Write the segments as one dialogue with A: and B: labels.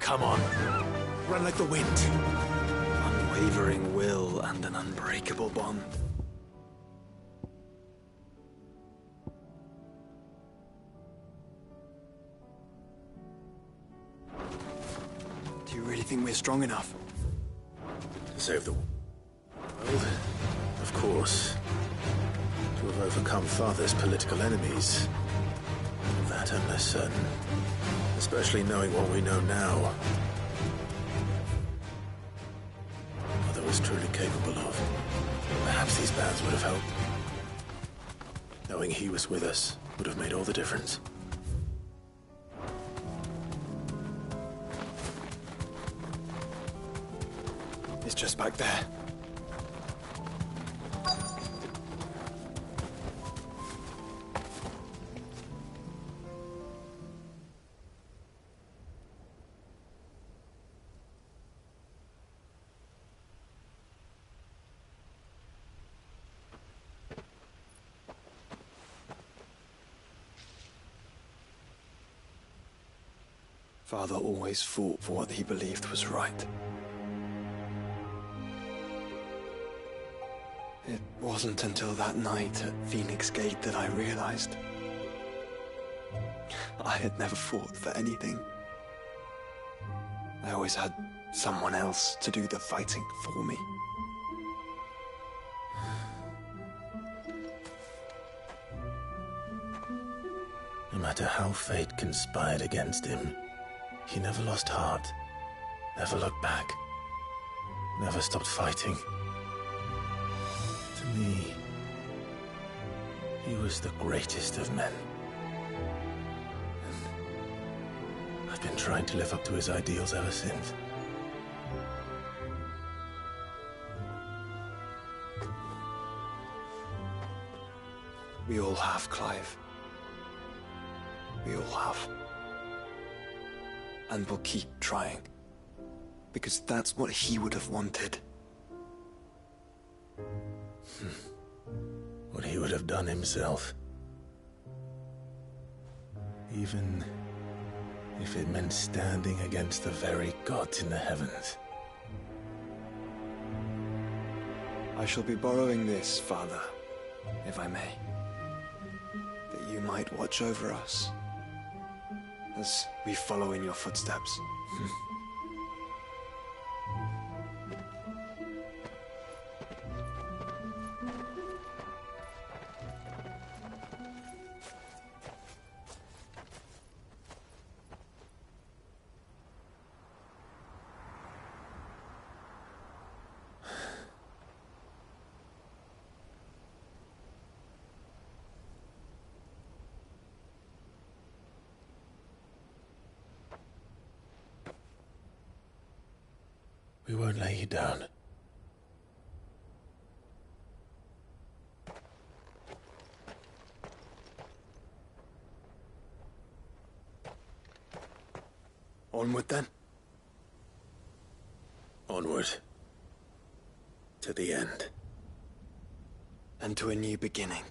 A: Come on. Run like the wind.
B: Unwavering will and an unbreakable bond. Do you really think we're strong enough?
A: To save the world? Of course. To have overcome Father's political enemies. That I'm less certain. Especially knowing what we know now. Mother was truly capable of. Perhaps these bands would have helped. Knowing he was with us would have made all the difference.
B: It's just back there. Father always fought for what he believed was right. It wasn't until that night at Phoenix Gate that I realized I had never fought for anything. I always had someone else to do the fighting for me.
A: No matter how fate conspired against him, he never lost heart, never looked back, never stopped fighting. To me, he was the greatest of men. And I've been trying to live up to his ideals ever since.
B: We all have, Clive. We all have. And we'll keep trying. Because that's what he would have wanted.
A: What he would have done himself. Even if it meant standing against the very gods in the heavens.
B: I shall be borrowing this, Father, if I may. That you might watch over us as we follow in your footsteps.
A: We won't lay you down.
B: Onward then.
A: Onward. To the end.
B: And to a new beginning.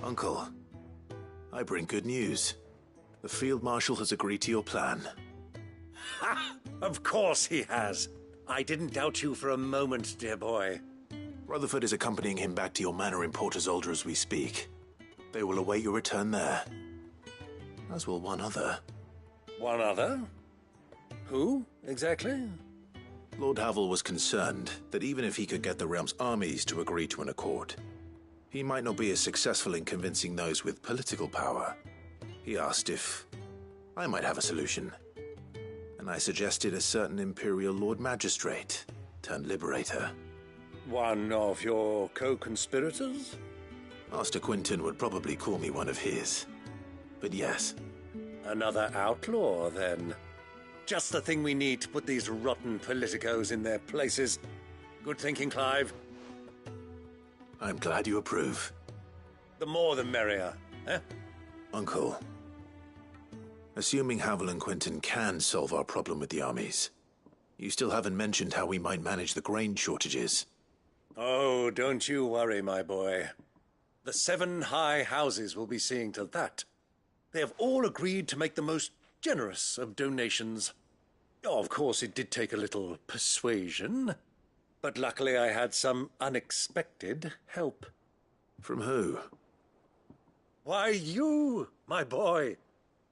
A: Uncle, I bring good news. The Field Marshal has agreed to your plan.
C: Ha! Of course he has. I didn't doubt you for a moment, dear boy.
A: Rutherford is accompanying him back to your manor in Port Isolde as we speak. They will await your return there. As will one other.
C: One other? Who, exactly?
A: Lord Havel was concerned that even if he could get the realm's armies to agree to an accord, he might not be as successful in convincing those with political power. He asked if I might have a solution, and I suggested a certain Imperial Lord Magistrate turned Liberator.
C: One of your co-conspirators?
A: Master Quinton would probably call me one of his, but yes.
C: Another outlaw, then. Just the thing we need to put these rotten politicos in their places. Good thinking, Clive.
A: I'm glad you approve.
C: The more the merrier, eh?
A: Uncle, assuming Havel and Quinton can solve our problem with the armies, you still haven't mentioned how we might manage the grain shortages.
C: Oh, don't you worry, my boy. The 7 high houses will be seeing to that. They have all agreed to make the most generous of donations. Oh, of course, it did take a little persuasion, but luckily I had some unexpected help.
A: From who?
C: Why, you, my boy.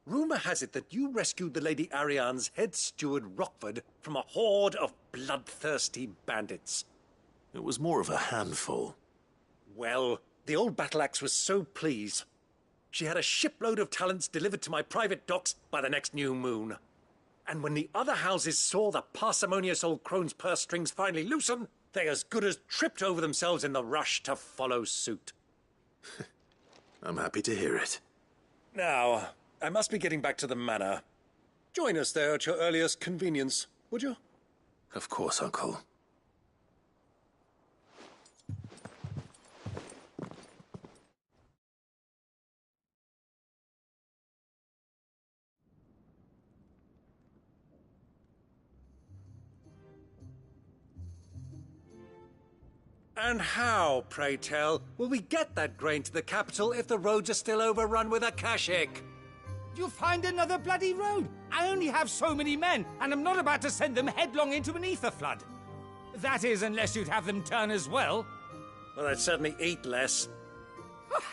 C: Rumor has it that you rescued the Lady Ariane's head steward Rockford from a horde of bloodthirsty bandits.
A: It was more of a handful.
C: Well, the old battle-axe was so pleased. She had a shipload of talents delivered to my private docks by the next new moon. And when the other houses saw the parsimonious old crone's purse strings finally loosen, they as good as tripped over themselves in the rush to follow suit.
A: I'm happy to hear it.
C: Now, I must be getting back to the manor. Join us there at your earliest convenience, would you?
A: Of course, Uncle.
C: And how, pray tell, will we get that grain to the capital if the roads are still overrun with Akashic?
D: You'll find another bloody road. I only have so many men, and I'm not about to send them headlong into an ether flood. That is, unless you'd have them turn as well.
C: Well, I'd certainly eat less.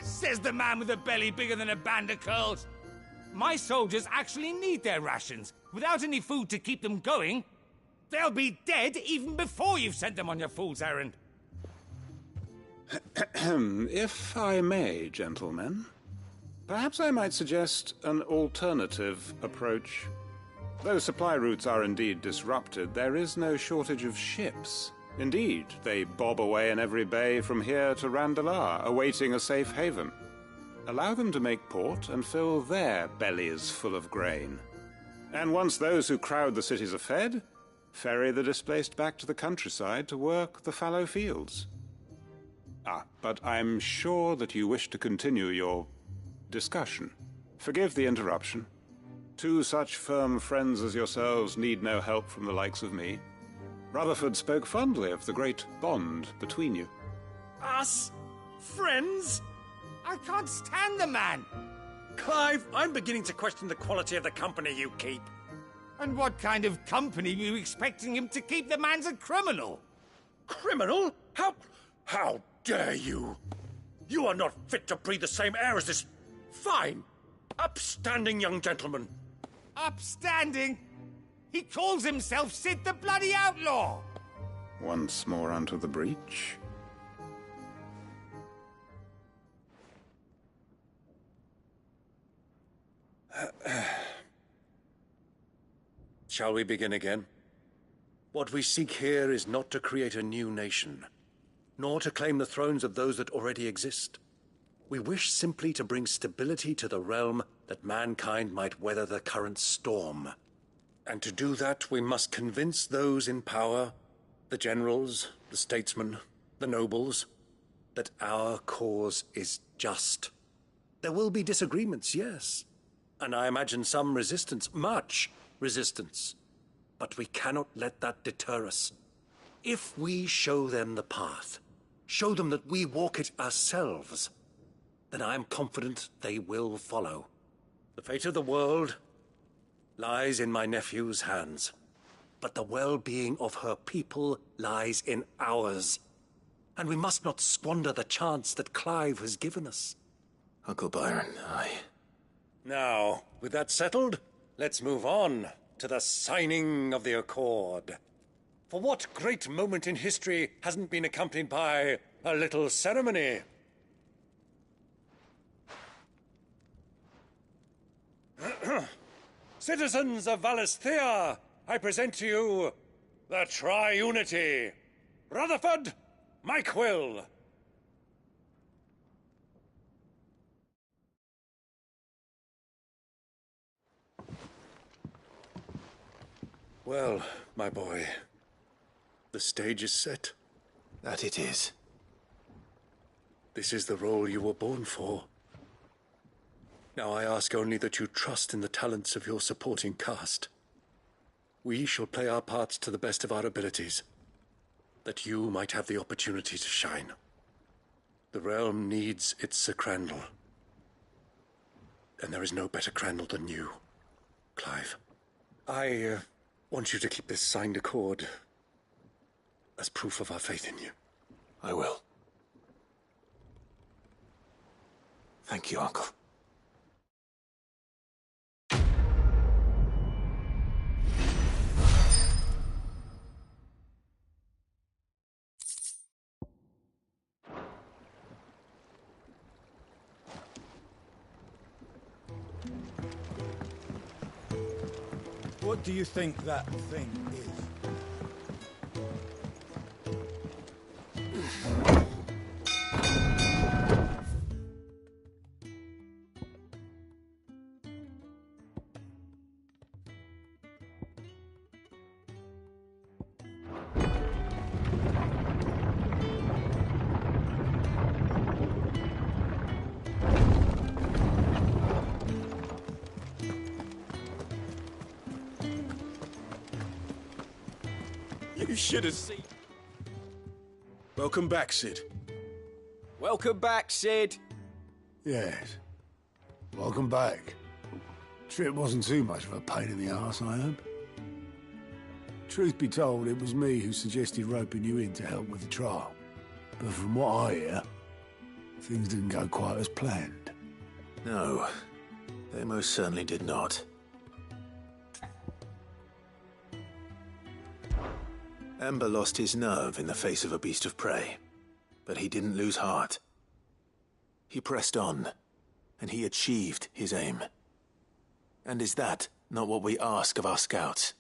D: Says the man with a belly bigger than a band of curls. My soldiers actually need their rations. Without any food to keep them going, they'll be dead even before you've sent them on your fool's errand.
E: If I may, gentlemen, perhaps I might suggest an alternative approach. Though supply routes are indeed disrupted, there is no shortage of ships. Indeed, they bob away in every bay from here to Randalar, awaiting a safe haven. Allow them to make port and fill their bellies full of grain. And once those who crowd the cities are fed, ferry the displaced back to the countryside to work the fallow fields. But I'm sure that you wish to continue your discussion. Forgive the interruption. 2 such firm friends as yourselves need no help from the likes of me. Rutherford spoke fondly of the great bond between you.
C: Us? Friends?
D: I can't stand the man.
C: Clive, I'm beginning to question the quality of the company you keep.
D: And what kind of company were you expecting him to keep? The man's a criminal.
C: Criminal? How dare you? You are not fit to breathe the same air as this fine, upstanding young gentleman.
D: Upstanding? He calls himself Sid the Bloody Outlaw.
E: Once more onto the breach.
C: Shall we begin again? What we seek here is not to create a new nation, nor to claim the thrones of those that already exist. We wish simply to bring stability to the realm that mankind might weather the current storm. And to do that, we must convince those in power, the generals, the statesmen, the nobles, that our cause is just. There will be disagreements, yes, and I imagine some resistance, much resistance. But we cannot let that deter us. If we show them the path, show them that we walk it ourselves, then I am confident they will follow. The fate of the world lies in my nephew's hands, but the well-being of her people lies in ours. And we must not squander the chance that Clive has given us.
A: Uncle Byron,
C: Now, with that settled, let's move on to the signing of the Accord. For what great moment in history hasn't been accompanied by a little ceremony? Citizens of Valisthea, I present to you the Triunity. Rutherford, Mike Will. Well, my boy, the stage is set.
A: that it is.
C: This is the role you were born for. Now I ask only that you trust in the talents of your supporting cast. We shall play our parts to the best of our abilities, that you might have the opportunity to shine. The realm needs its Sir Crandall. And there is no better Crandall than you, Clive. I want you to keep this signed accord as proof of our faith in you.
A: I will. Thank you, Uncle.
F: What do you think that thing is? You should have seen.
G: Welcome back, Sid.
H: Welcome back, Sid.
I: Yes. Welcome back. Trip wasn't too much of a pain in the arse, I hope. Truth be told, it was me who suggested roping you in to help with the trial. But from what I hear, things didn't go quite as planned.
A: No, they most certainly did not. Ember lost his nerve in the face of a beast of prey, but he didn't lose heart. He pressed on, and he achieved his aim. And is that not what we ask of our scouts?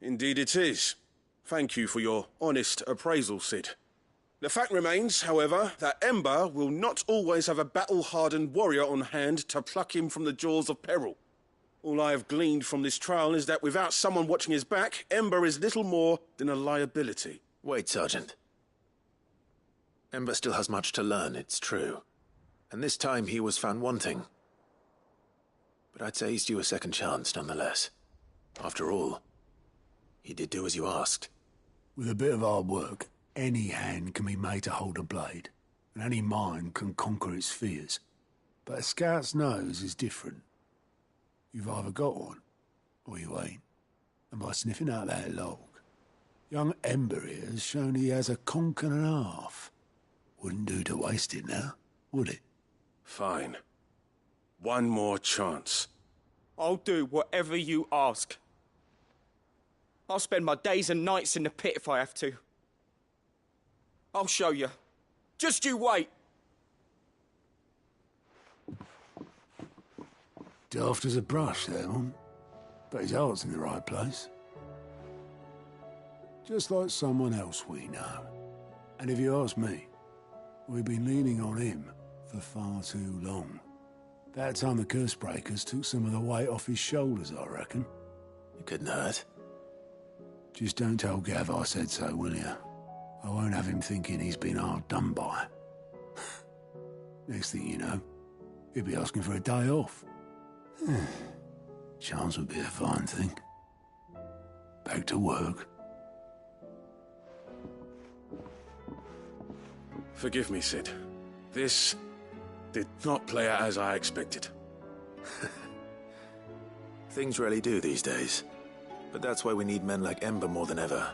G: Indeed it is. Thank you for your honest appraisal, Sid. The fact remains, however, that Ember will not always have a battle-hardened warrior on hand to pluck him from the jaws of peril. All I have gleaned from this trial is that without someone watching his back, Ember is little more than a liability.
A: Wait, Sergeant. Ember still has much to learn, it's true. And this time he was found wanting. But I'd say he's due a second chance, nonetheless. After all, he did do as you asked.
I: With a bit of hard work, any hand can be made to hold a blade, and any mind can conquer its fears. But a scout's nose is different. You've either got one, or you ain't. And by sniffing out that log, young Ember here has shown he has a conk and a half. Wouldn't do to waste it now, would it?
G: Fine. One more chance.
H: I'll do whatever you ask. I'll spend my days and nights in the pit if I have to. I'll show you. Just you wait.
I: Daft as a brush, that one. But his heart's in the right place. Just like someone else we know. And if you ask me, we've been leaning on him for far too long. That time the Cursebreakers took some of the weight off his shoulders, I reckon.
A: It couldn't hurt.
I: Just don't tell Gav I said so, will you? I won't have him thinking he's been hard done by. Next thing you know, he'll be asking for a day off. Chance would be a fine thing. Back to work.
G: Forgive me, Sid. This Did not play out as I expected.
A: Things rarely do these days. But that's why we need men like Ember more than ever.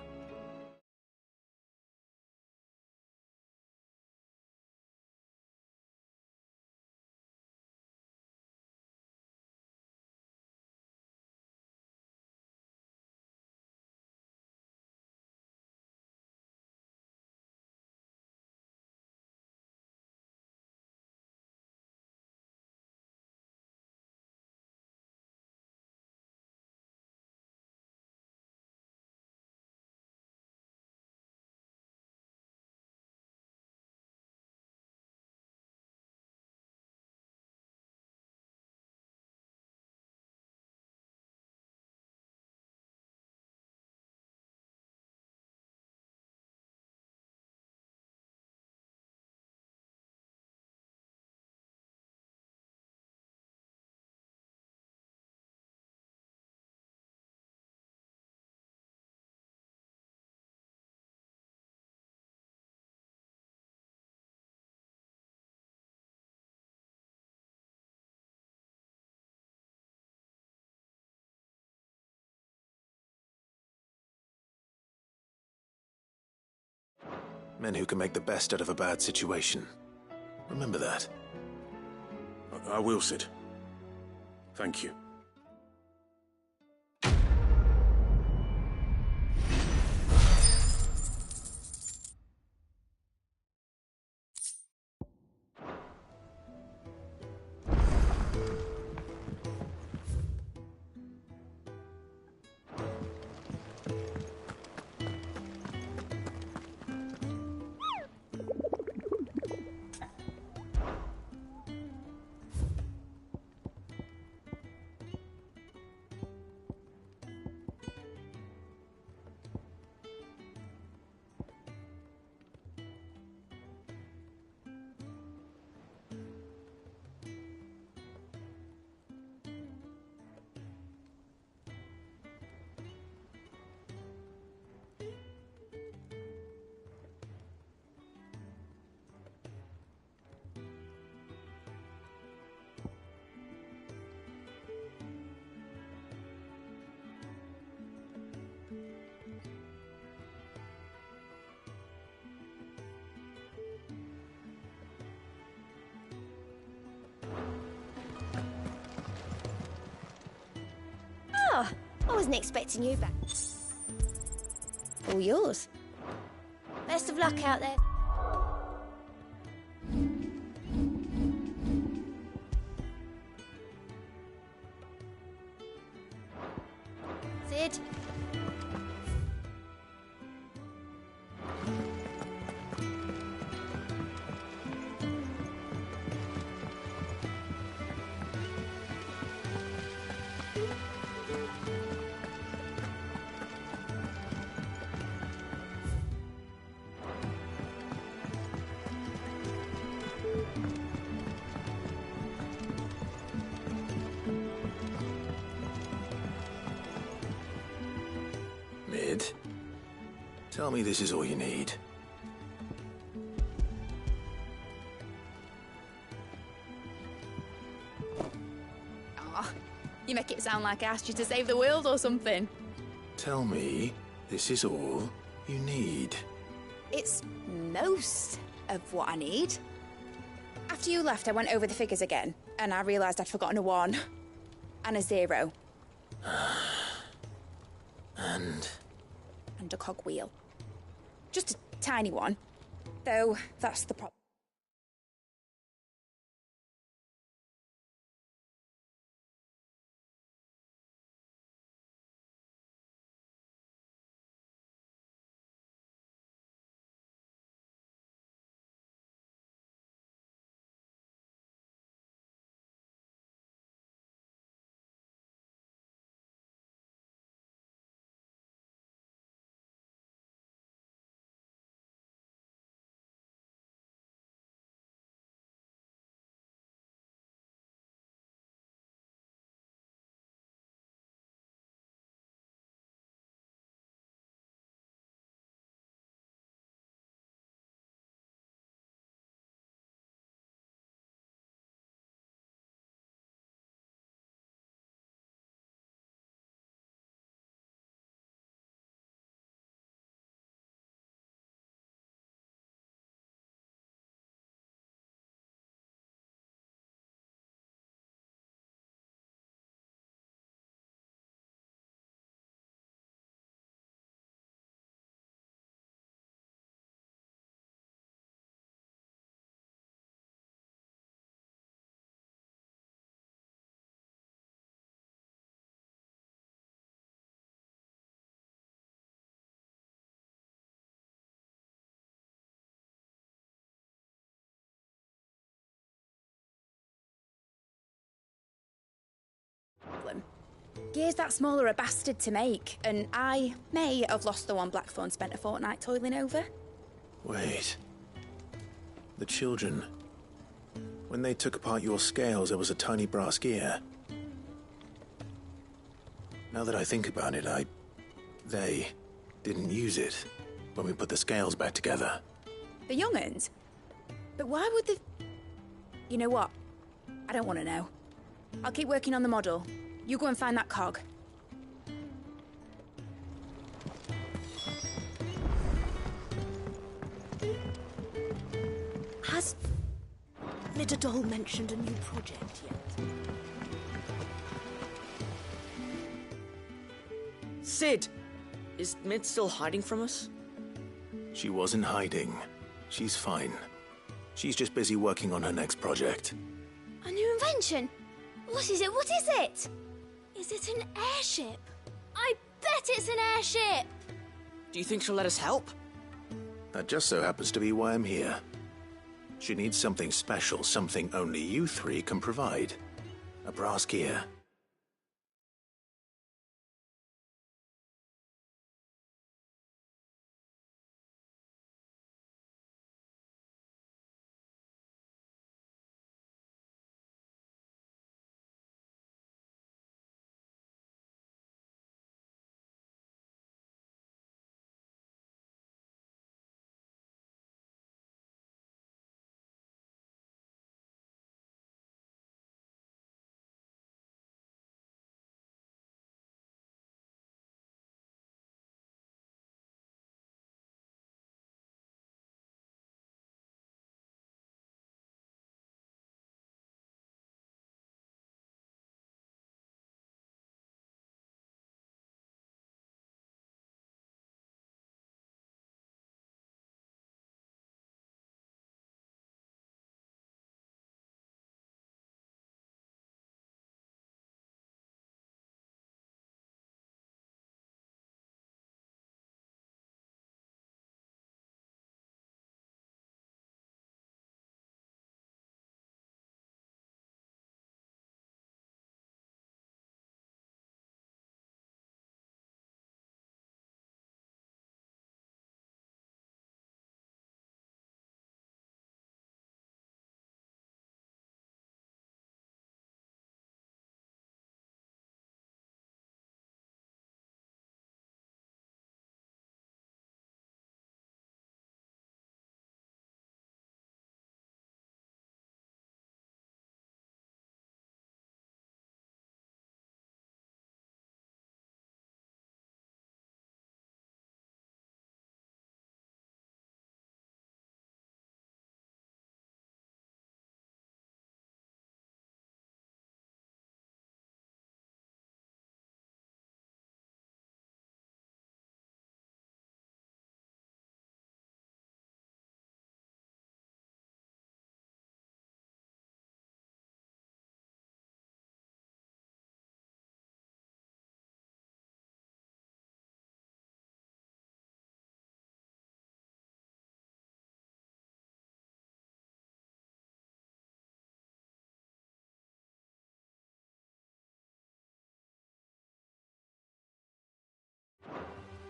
A: Men who can make the best out of a bad situation. Remember that.
G: I will, Sid. Thank you.
J: Oh, I wasn't expecting you back. All yours. Best of luck out there. Sid?
A: Mid, tell me this is all you need.
K: Aw, you make it sound like I asked you to save the world or something.
A: Tell me this is all you need.
K: It's most of what I need. After you left, I went over the figures again, and I realised I'd forgotten a 1 and a 0. And a cogwheel. Just a tiny one. Though, that's the problem. Gear's that small are a bastard to make, and I may have lost the one Blackthorn spent a fortnight toiling over.
A: Wait. The children. When they took apart your scales, there was a tiny brass gear. Now that I think about it, they didn't use it when we put the scales back together.
K: The young'uns? But why would they... You know what? I don't want to know. I'll keep working on the model. You go and find that cog.
J: Has Little Doll mentioned a new project yet?
L: Sid! Is Mid still hiding from us?
A: She wasn't hiding. She's fine. She's just busy working on her next project.
J: A new invention? What is it? What is it? Is it an airship? I bet it's an airship!
L: Do you think she'll let us help?
A: That just so happens to be why I'm here. She needs something special, something only you three can provide. A brass gear.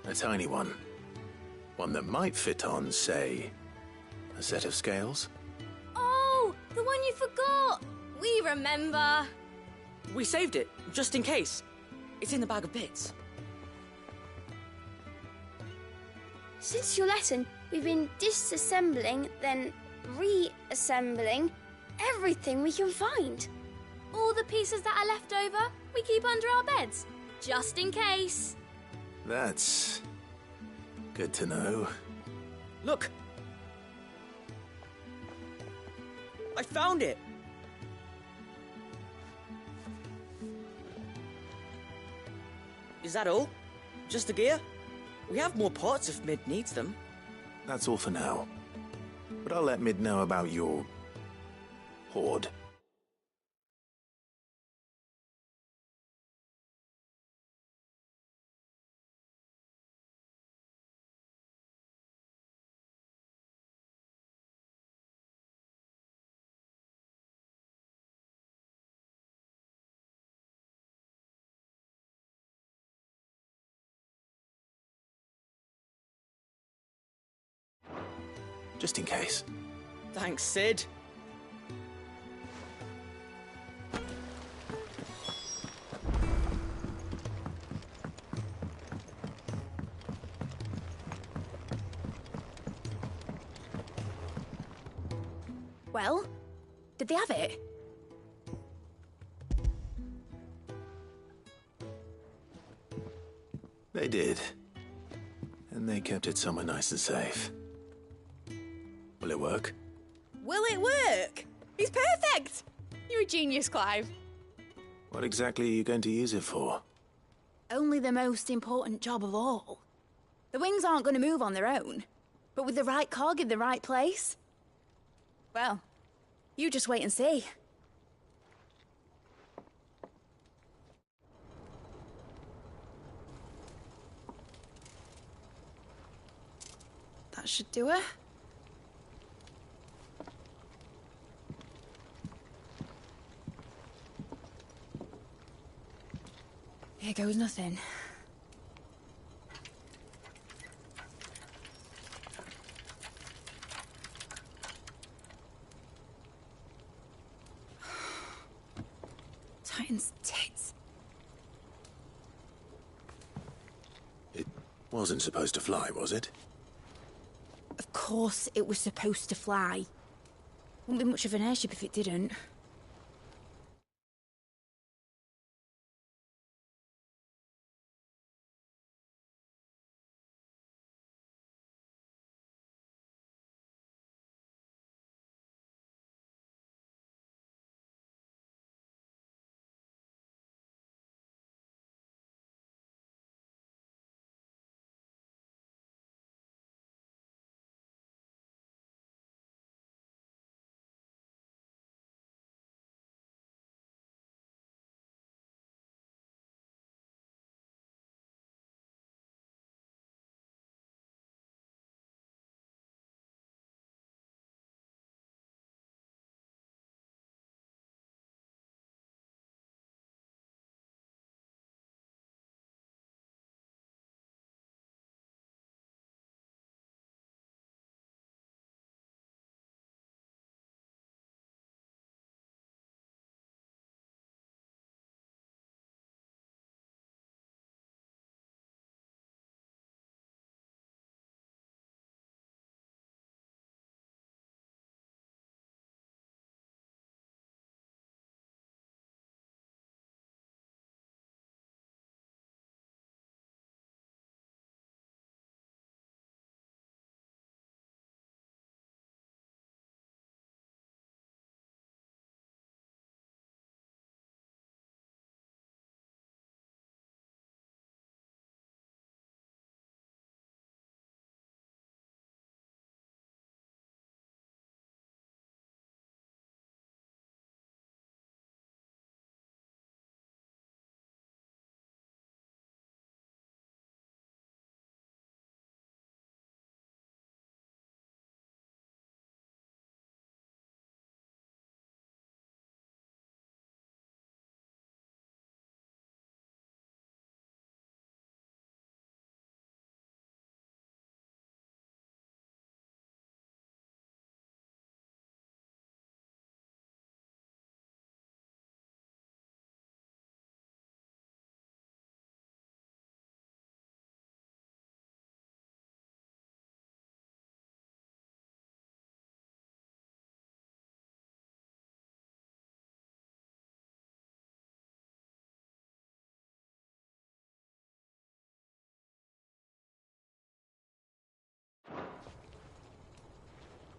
A: A tiny one. One that might fit on, say, a set of scales.
J: Oh, the one you forgot! We remember.
L: We saved it, just in case. It's in the bag of bits.
J: Since your lesson, we've been disassembling, then reassembling everything we can find. All the pieces that are left over, we keep under our beds, just in case.
A: That's good to know.
L: Look! I found it! Is that all? Just the gear? We have more parts if Mid needs them.
A: That's all for now. But I'll let Mid know about your hoard. just in case.
L: Thanks, Sid.
K: Well, did they have it?
A: They did. And they kept it somewhere nice and safe. Will it work?
K: Will it work? It's perfect! You're a genius, Clive.
A: What exactly are you going to use it for?
K: Only the most important job of all. The wings aren't going to move on their own. But with the right cog in the right place... well, you just wait and see. That should do it. Here goes nothing. Titan's tits.
A: It wasn't supposed to fly, was it?
K: Of course it was supposed to fly. Wouldn't be much of an airship if it didn't.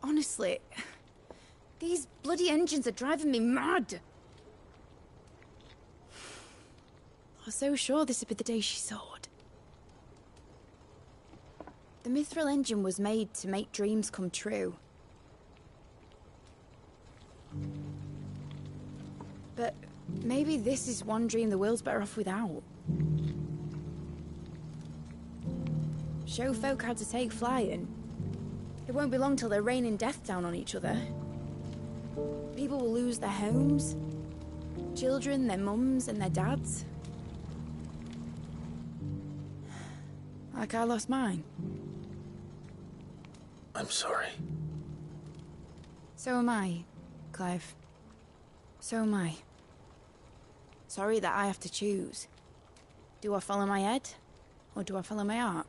K: Honestly, these bloody engines are driving me mad. I was so sure this would be the day she soared. The Mithril engine was made to make dreams come true. But maybe this is one dream the world's better off without. Show folk how to take flying. It won't be long till they're raining death down on each other. People will lose their homes, children, their mums and their dads. Like I lost mine.
A: I'm sorry.
K: So am I, Clive. So am I. Sorry that I have to choose. Do I follow my head, or do I follow my heart?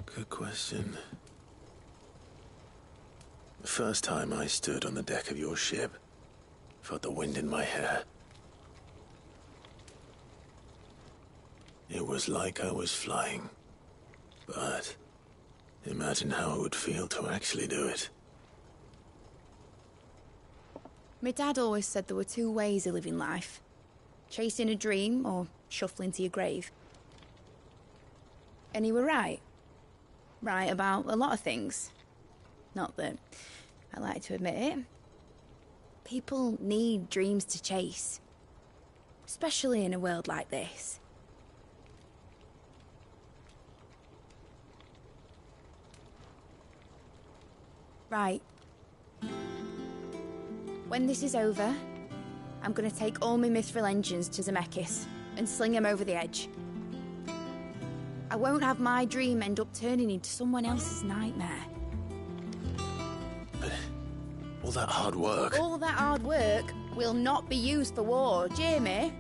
A: Good question. The first time I stood on the deck of your ship, felt the wind in my hair. It was like I was flying. But imagine how it would feel to actually do it.
K: My dad always said there were two ways of living life. Chasing a dream or shuffling to your grave. And he were right. Right about a lot of things. Not that I like to admit it. People need dreams to chase. Especially in a world like this. Right. When this is over, I'm gonna take all my mithril engines to Zemeckis and sling them over the edge. I won't have my dream end up turning into someone else's nightmare.
A: But all that hard work...
K: All that hard work will not be used for war, Jamie.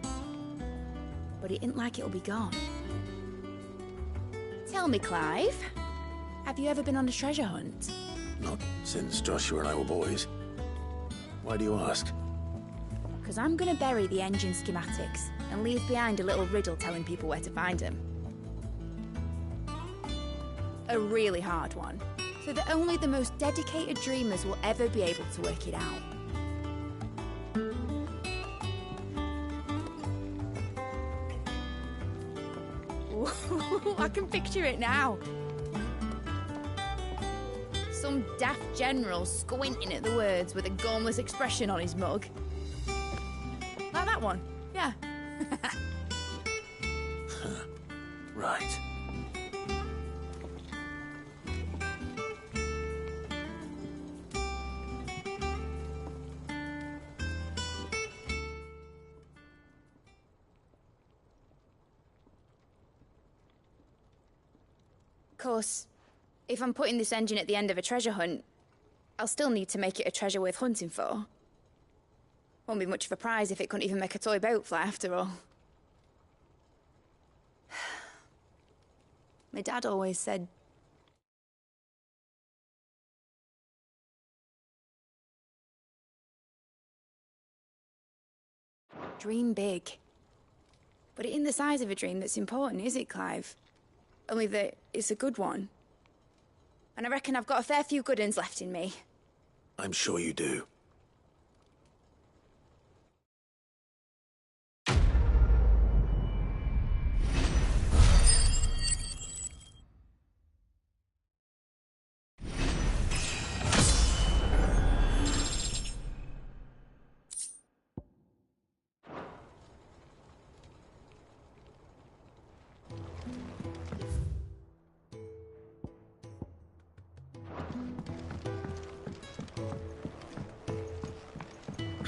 K: But it ain't like it'll be gone. Tell me, Clive, have you ever been on a treasure hunt?
A: Not since Joshua and I were boys. Why do you ask?
K: Because I'm gonna bury the engine schematics and leave behind a little riddle telling people where to find them. A really hard one, so that only the most dedicated dreamers will ever be able to work it out. Ooh, I can picture it now. Some daft general squinting at the words with a gormless expression on his mug. Like that one, yeah.
A: Right.
K: Of course, if I'm putting this engine at the end of a treasure hunt, I'll still need to make it a treasure worth hunting for. Won't be much of a prize if it couldn't even make a toy boat fly after all. My dad always said, dream big. But it ain't the size of a dream that's important, is it, Clive? Only that it's a good one. And I reckon I've got a fair few good uns left in me.
A: I'm sure you do.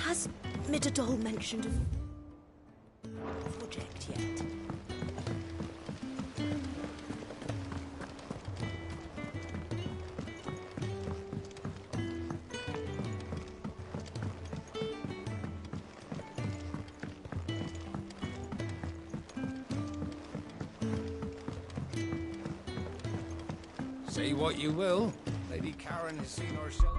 L: Has Midadol mentioned a project yet?
D: Say what you will, Lady Karen has seen herself.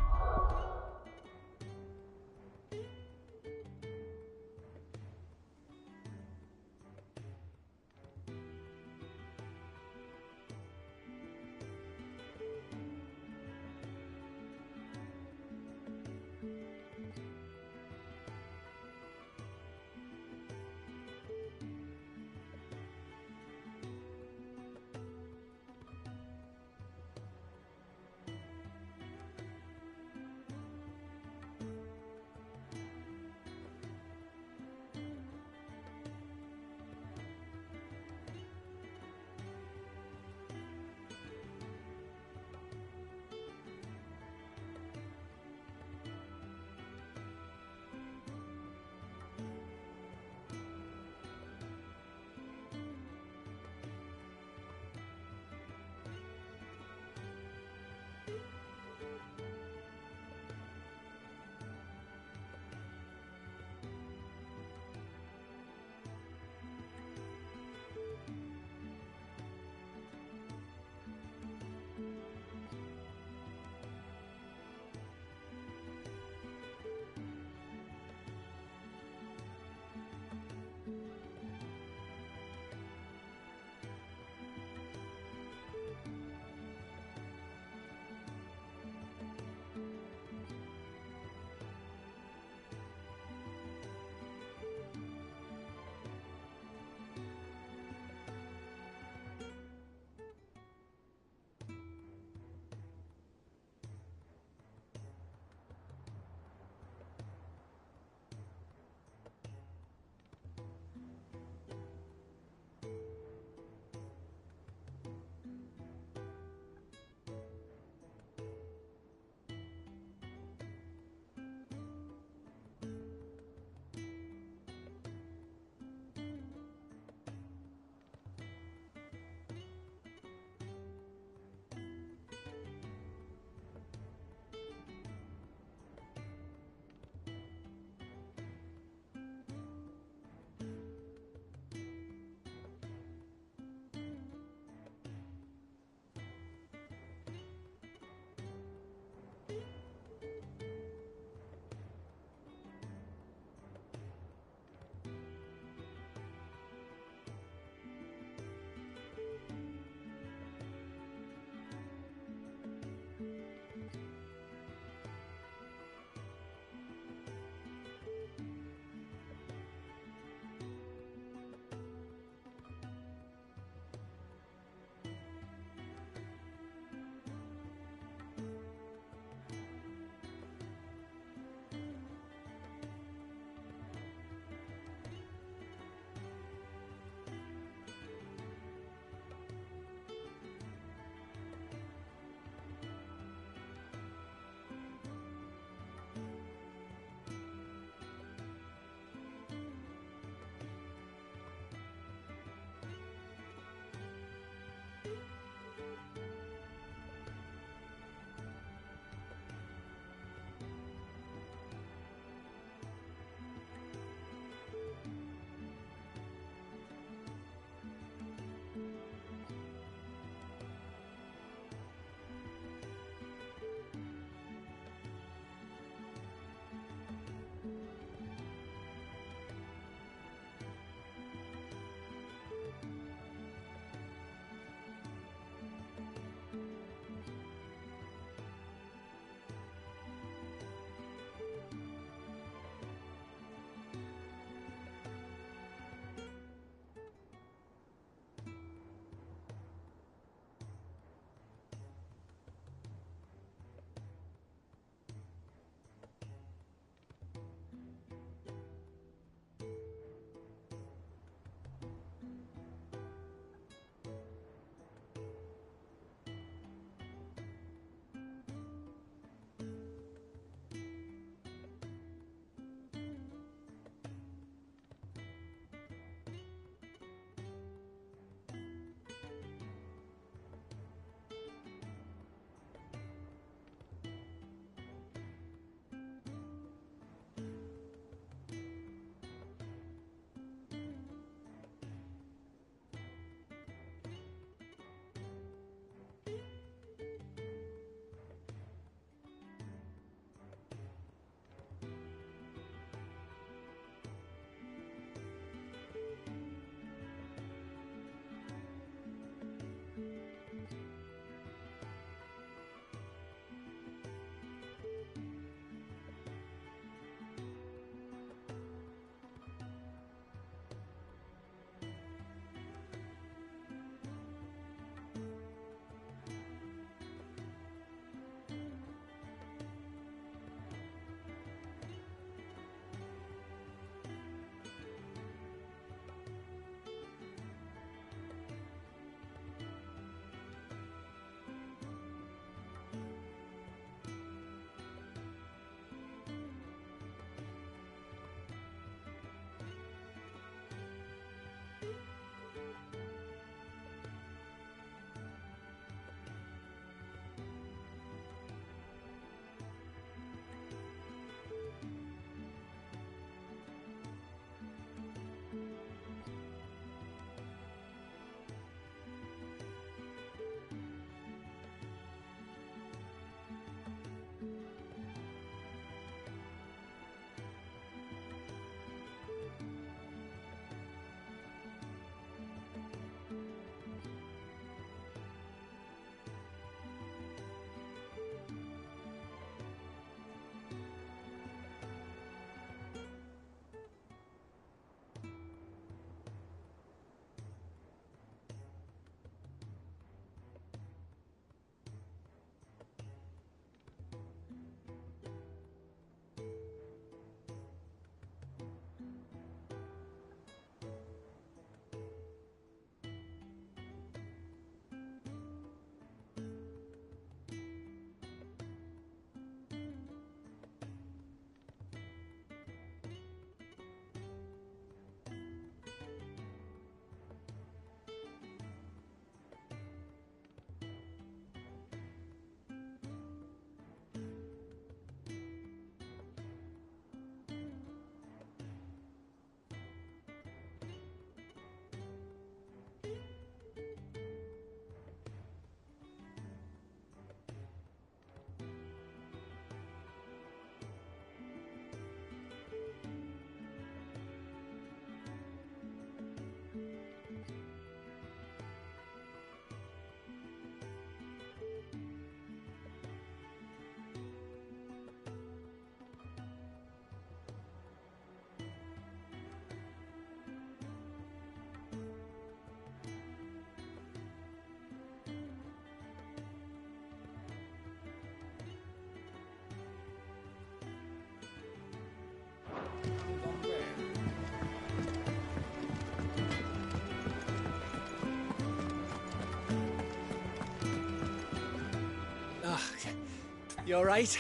M: You alright?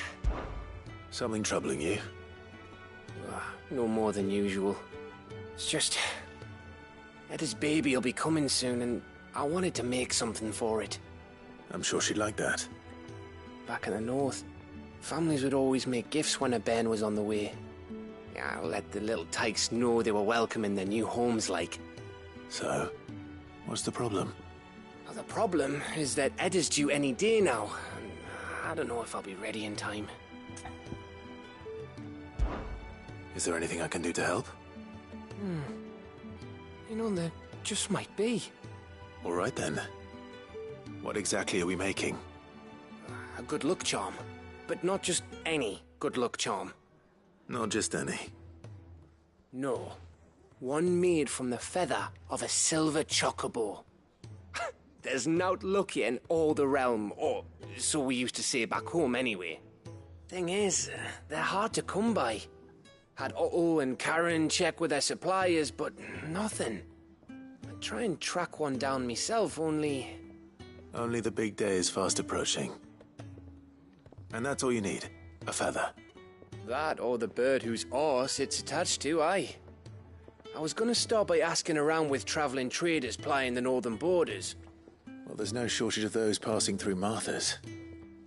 A: Something troubling you?
M: No more than usual. It's just... Etta's baby will be coming soon, and I wanted to make something for it.
A: I'm sure she'd like that.
M: Back in the north, families would always make gifts when a bairn was on the way. Yeah, let the little tykes know they were welcome in their new homes, like.
A: So, what's the problem?
M: Well, the problem is that Etta's due any day now, and I don't know if I'll be ready in time.
A: Is there anything I can do to help?
M: You know, there just might be.
A: All right then. What exactly are we making?
M: A good luck charm. But not just any good luck charm.
A: Not just any.
M: No. One made from the feather of a silver chocobo. There's naught luckier in all the realm, or so we used to say back home anyway. Thing is, they're hard to come by. Had Otto and Karen check with their suppliers, but nothing. I'd try and track one down myself, only...
A: Only the big day is fast approaching. And that's all you need, a feather.
M: That or the bird whose horse it's attached to, aye. I was gonna start by asking around with travelling traders plying the northern borders.
A: Well, there's no shortage of those passing through Martha's.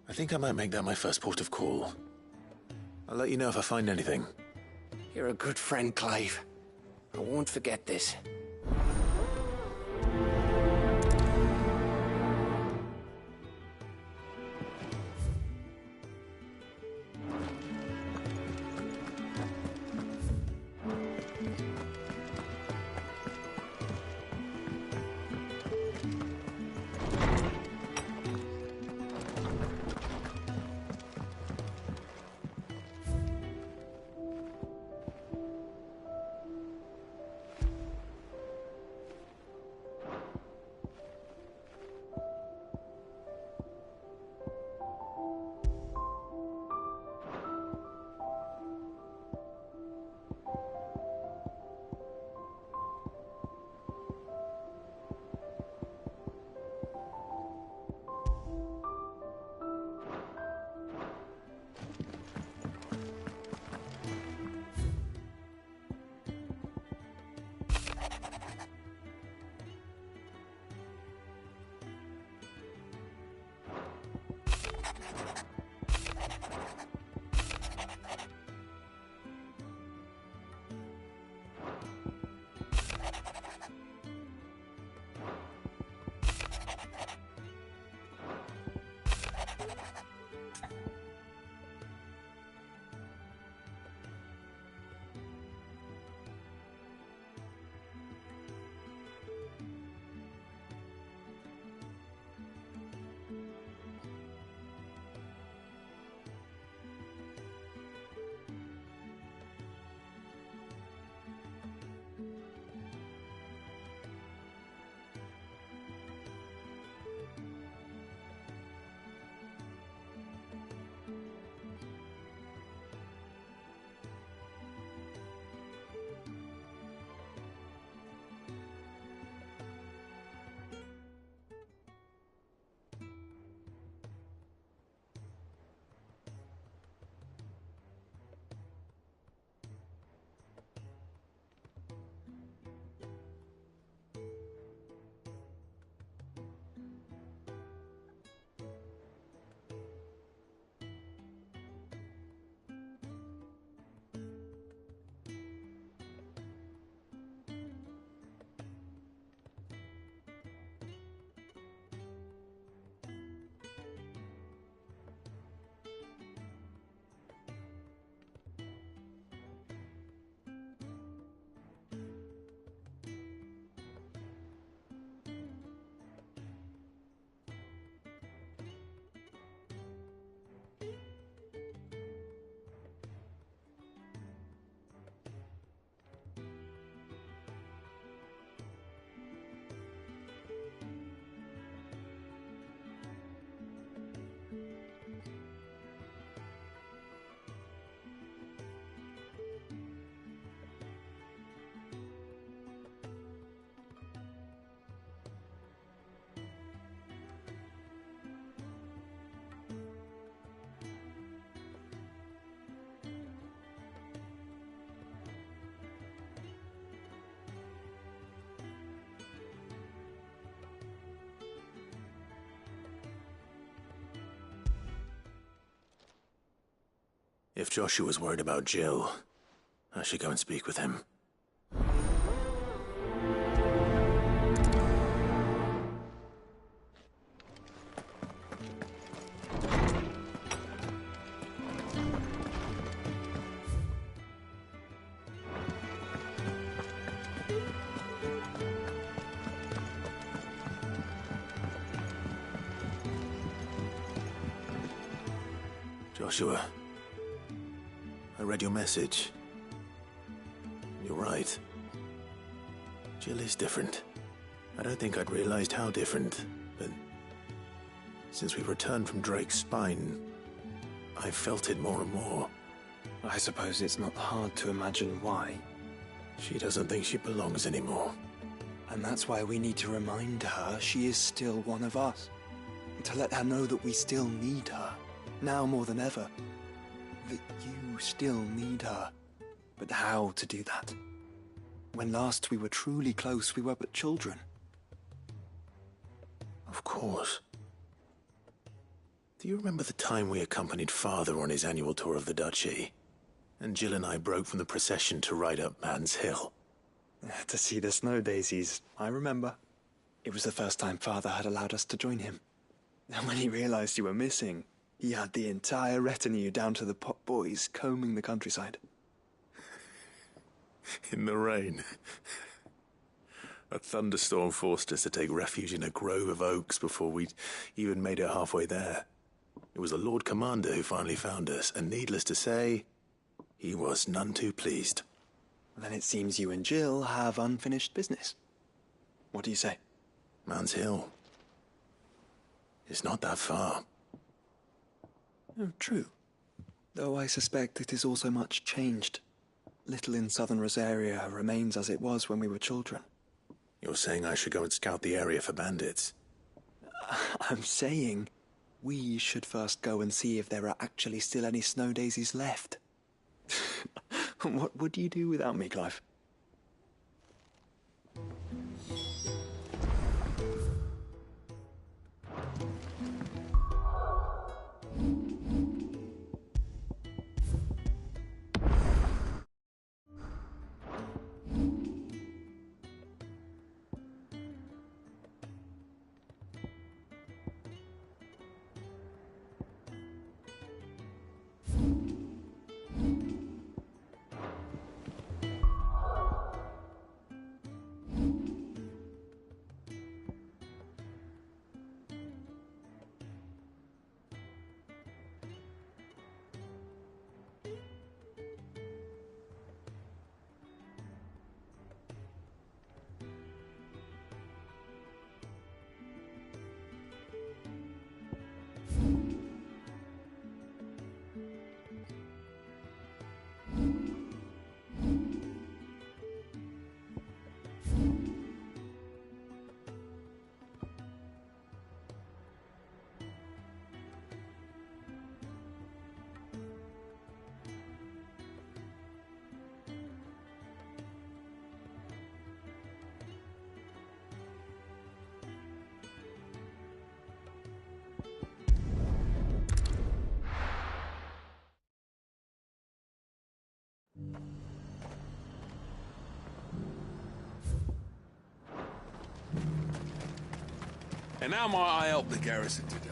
A: I think I might make that my first port of call. I'll let you know if I find anything.
M: You're a good friend, Clive. I won't forget this.
A: If Joshua's worried about Jill, I should go and speak with him. Joshua, I read your message. You're right. Jill is different. I don't think I'd realized how different, but since we returned from Drake's spine, I've felt it more and more.
B: I suppose it's not hard to imagine why.
A: She doesn't think she belongs anymore.
B: And that's why we need to remind her she is still one of us. To let her know that we still need her. Now more than ever. That you still need her. But how to do that? When last we were truly close, we were but children.
A: Of course. Do you remember the time we accompanied Father on his annual tour of the Duchy? And Jill and I broke from the procession to ride up Man's Hill.
B: To see the snow daisies, I remember. It was the first time Father had allowed us to join him. And when he realized you were missing, he had the entire retinue down to the pot boys combing the countryside.
A: In the rain. A thunderstorm forced us to take refuge in a grove of oaks before we'd even made it halfway there. It was the Lord Commander who finally found us, and needless to say, he was none too pleased.
B: Then it seems you and Jill have unfinished business. What do you say?
A: Man's Hill. It's not that far.
B: Oh, true. Though I suspect it is also much changed. Little in southern Rosaria remains as it was when we were children.
A: You're saying I should go and scout the area for bandits?
B: I'm saying we should first go and see if there are actually still any snow daisies left. What would you do without me, Clive?
N: And how might I help the garrison today?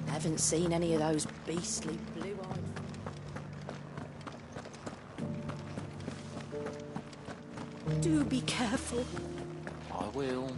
O: Haven't seen any of those beastly blue-eyed... Do be careful.
L: I will.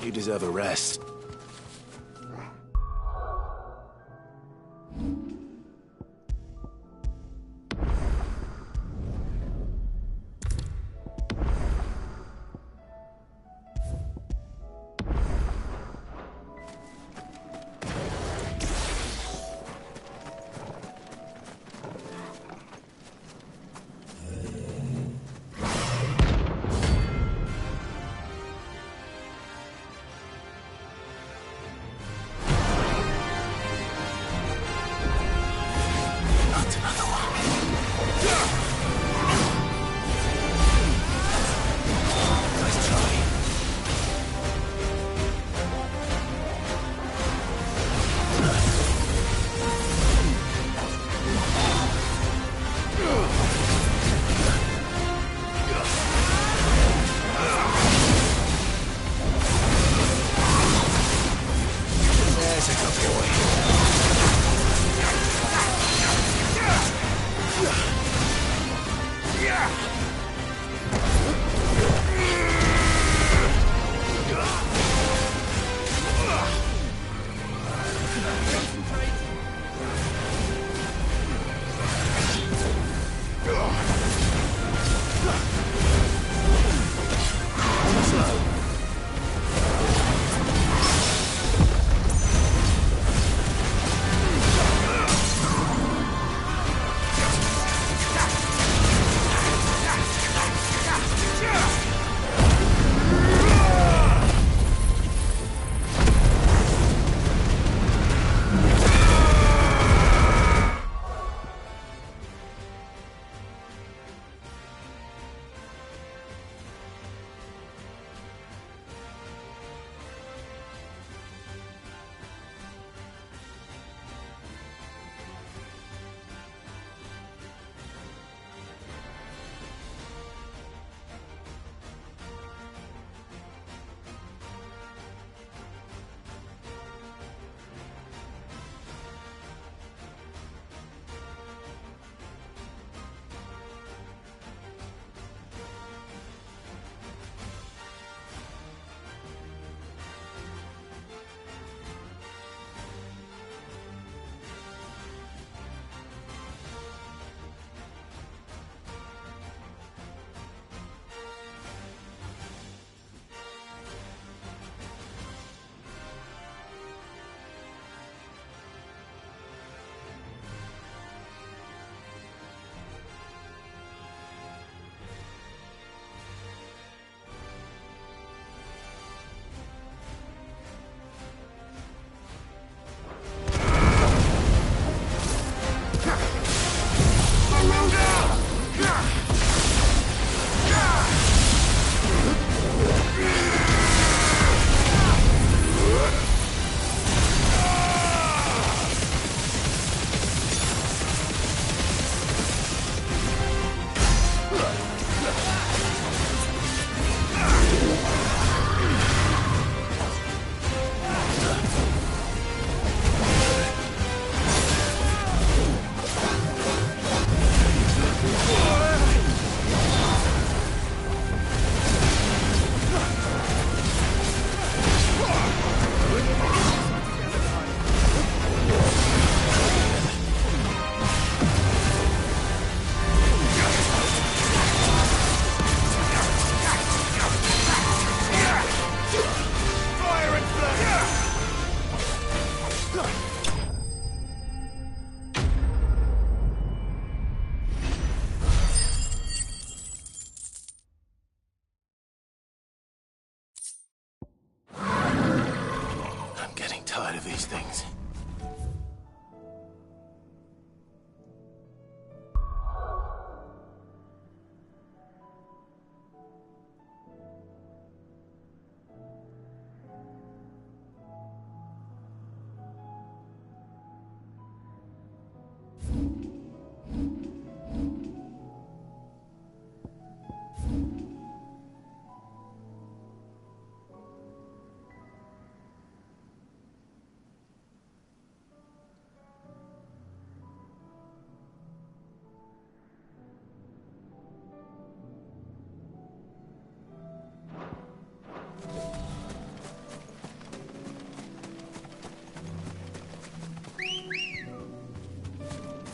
A: You deserve a rest.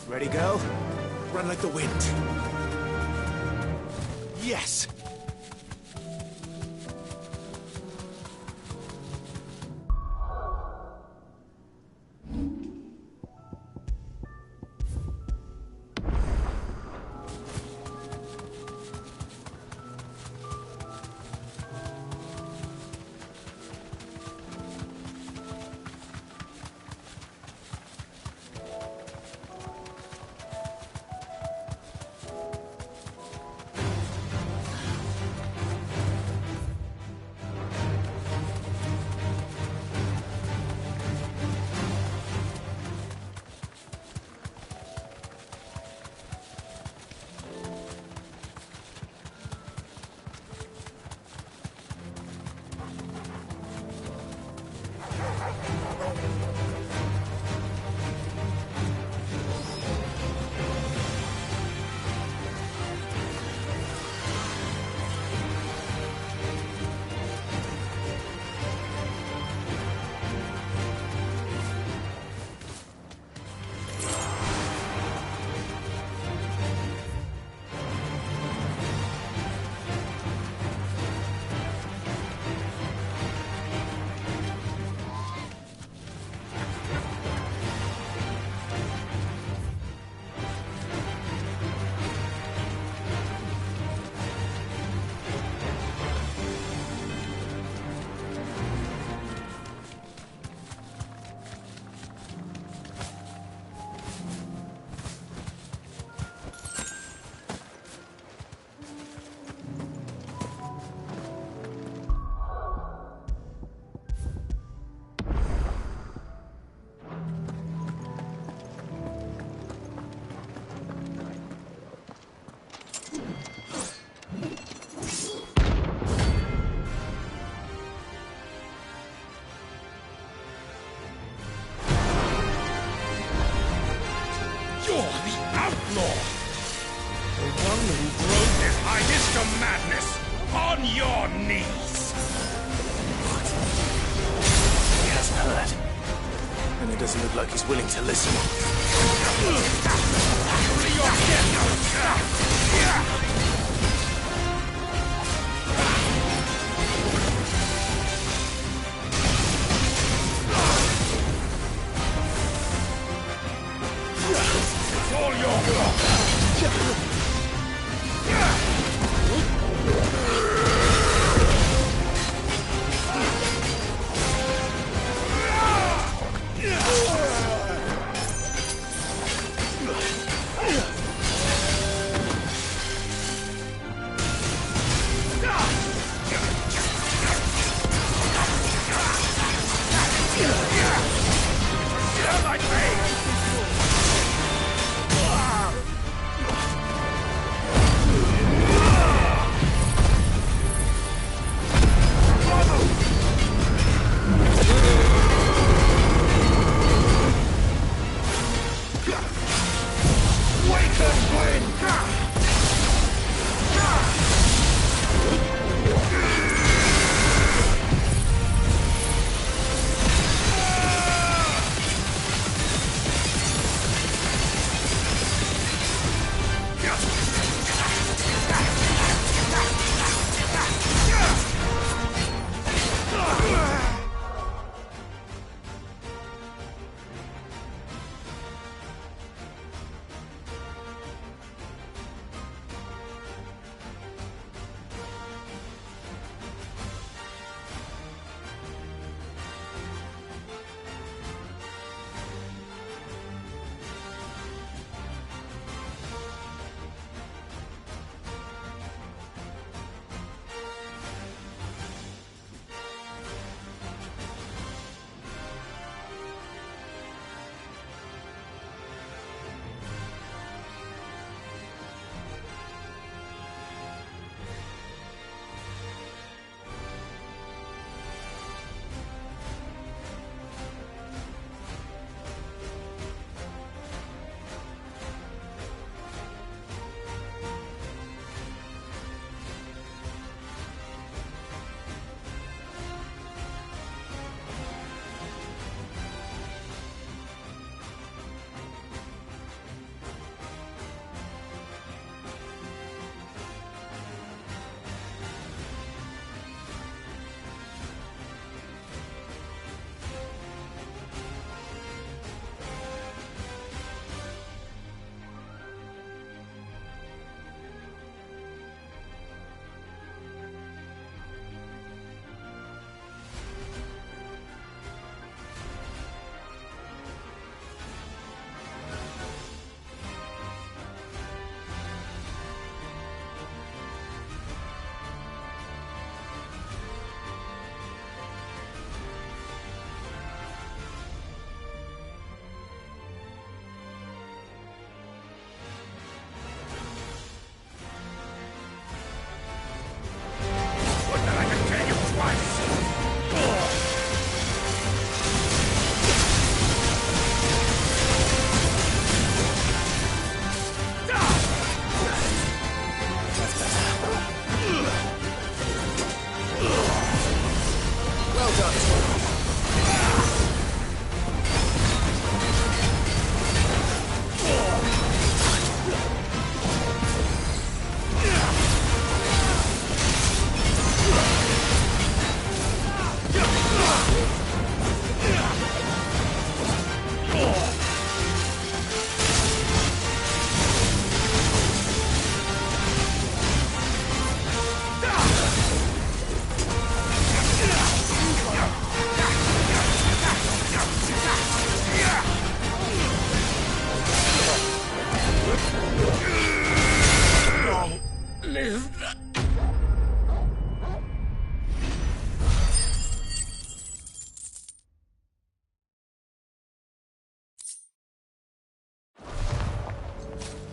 A: Ready, girl? Run like the wind. Yes! Like he's willing to listen.
D: It's all your fault.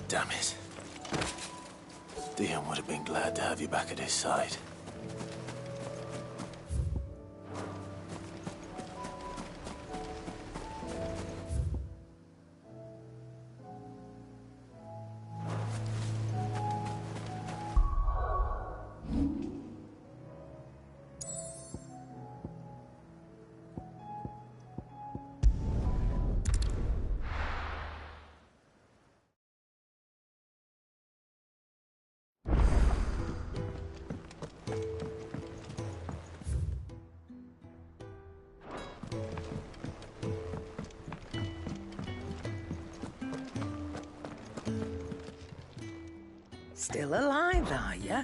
A: Damn it. Dion would have been glad to have you back at his side.
P: Still alive, are ya?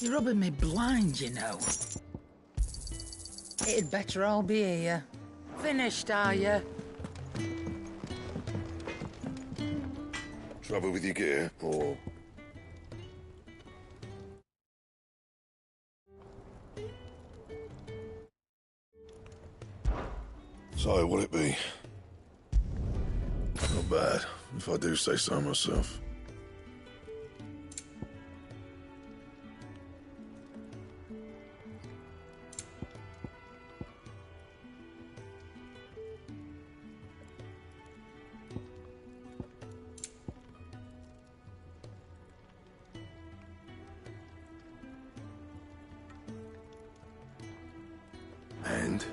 P: You're rubbing me blind, you know. It'd better all be here. Finished, are ya?
Q: Trouble with your gear, or...? So, what'll it be? Not bad, if I do say so myself. And?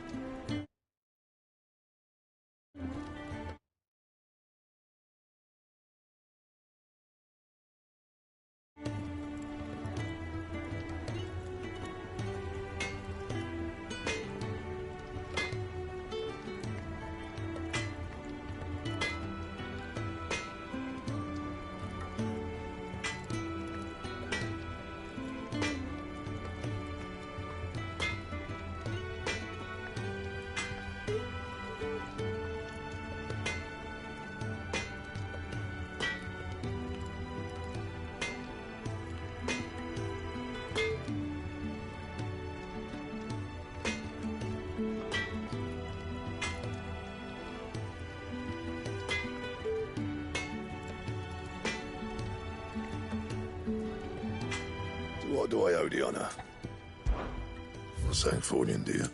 Q: What do I owe the honour? Not saying for you, dear.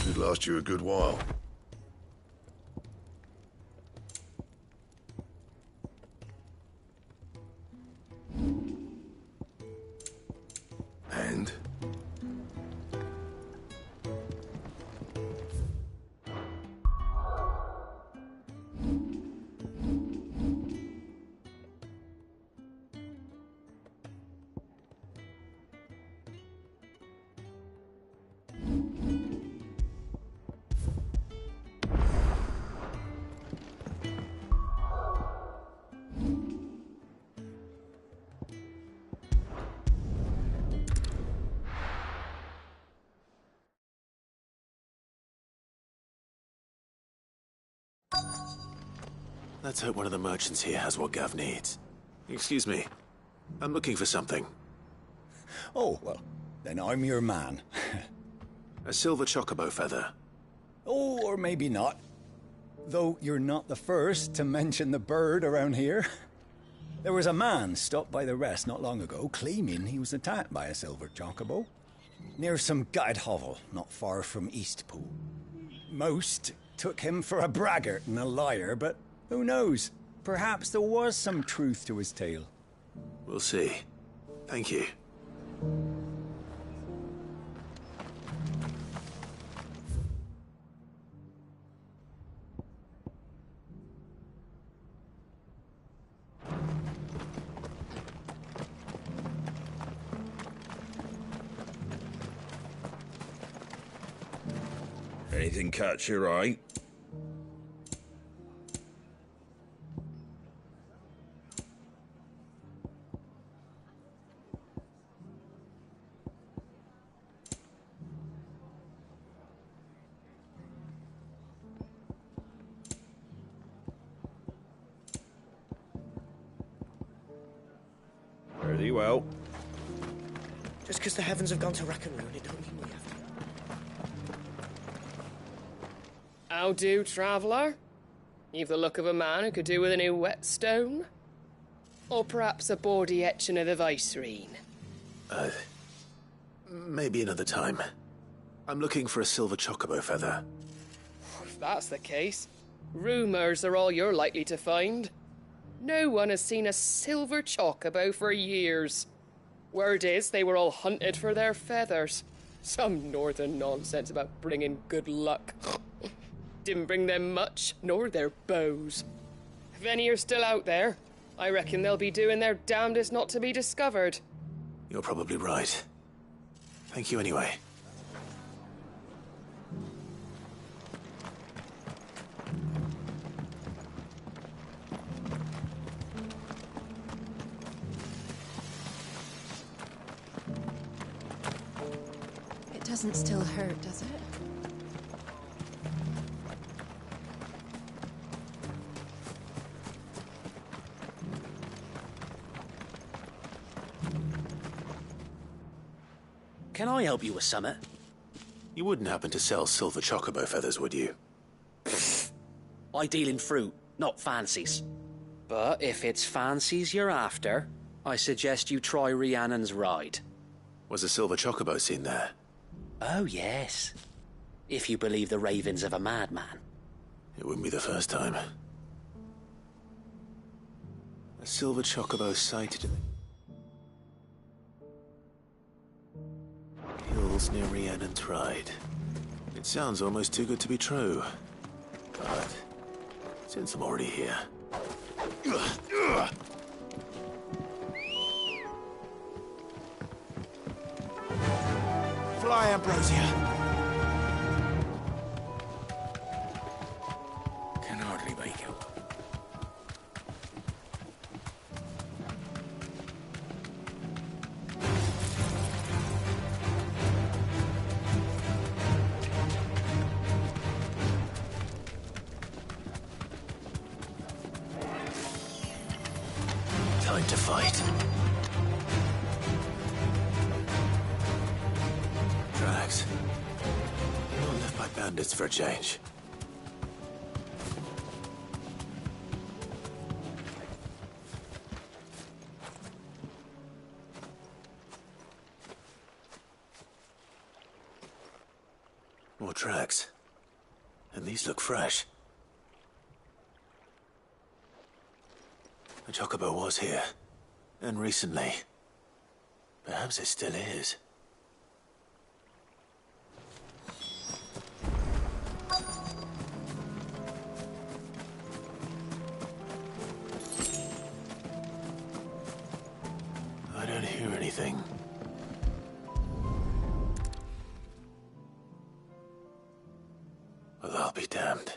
Q: Should last you a good while. And?
A: Let's hope one of the merchants here has what Gav needs. Excuse me. I'm looking for something.
R: Oh, well, then I'm your man.
A: A silver chocobo feather.
R: Oh, or maybe not. Though you're not the first to mention the bird around here. There was a man stopped by the rest not long ago, claiming he was attacked by a silver chocobo. Near some gutted hovel, not far from Eastpool. Most took him for a braggart and a liar, but who knows? Perhaps there was some truth to his tale.
A: We'll see. Thank you.
Q: Anything catch your eye?
G: Pretty well.
L: Just because the heavens have gone to rack and ruin, it don't mean we have to.
S: How do, traveller? You've the look of a man who could do with a new whetstone. Or perhaps a bawdy etching of the Vicereine.
A: Maybe another time. I'm looking for a silver chocobo feather.
S: If that's the case, rumours are all you're likely to find. No one has seen a silver chocobo for years. Word is they were all hunted for their feathers. Some northern nonsense about bringing good luck. Didn't bring them much, nor their bows. If any are still out there, I reckon they'll be doing their damnedest not to be discovered.
A: You're probably right. Thank you anyway.
K: It doesn't still hurt, does it?
L: Can I help you with summit?
A: You wouldn't happen to sell silver chocobo feathers, would you?
L: I deal in fruit, not fancies. But if it's fancies you're after, I suggest you try Rhiannon's ride.
A: Was a silver chocobo seen there?
L: Oh, yes. If you believe the ravings of a madman.
A: It wouldn't be the first time. A silver chocobo sighted in the hills near Rhiannon's Ride. It sounds almost too good to be true. But since I'm already here...
F: Fly, Ambrosia.
L: Can hardly make out.
A: Time to fight. Drags. Not left by bandits for a change. More tracks. And these look fresh. The chocobo was here. And recently. Perhaps it still is. I don't hear anything. Well, I'll be damned.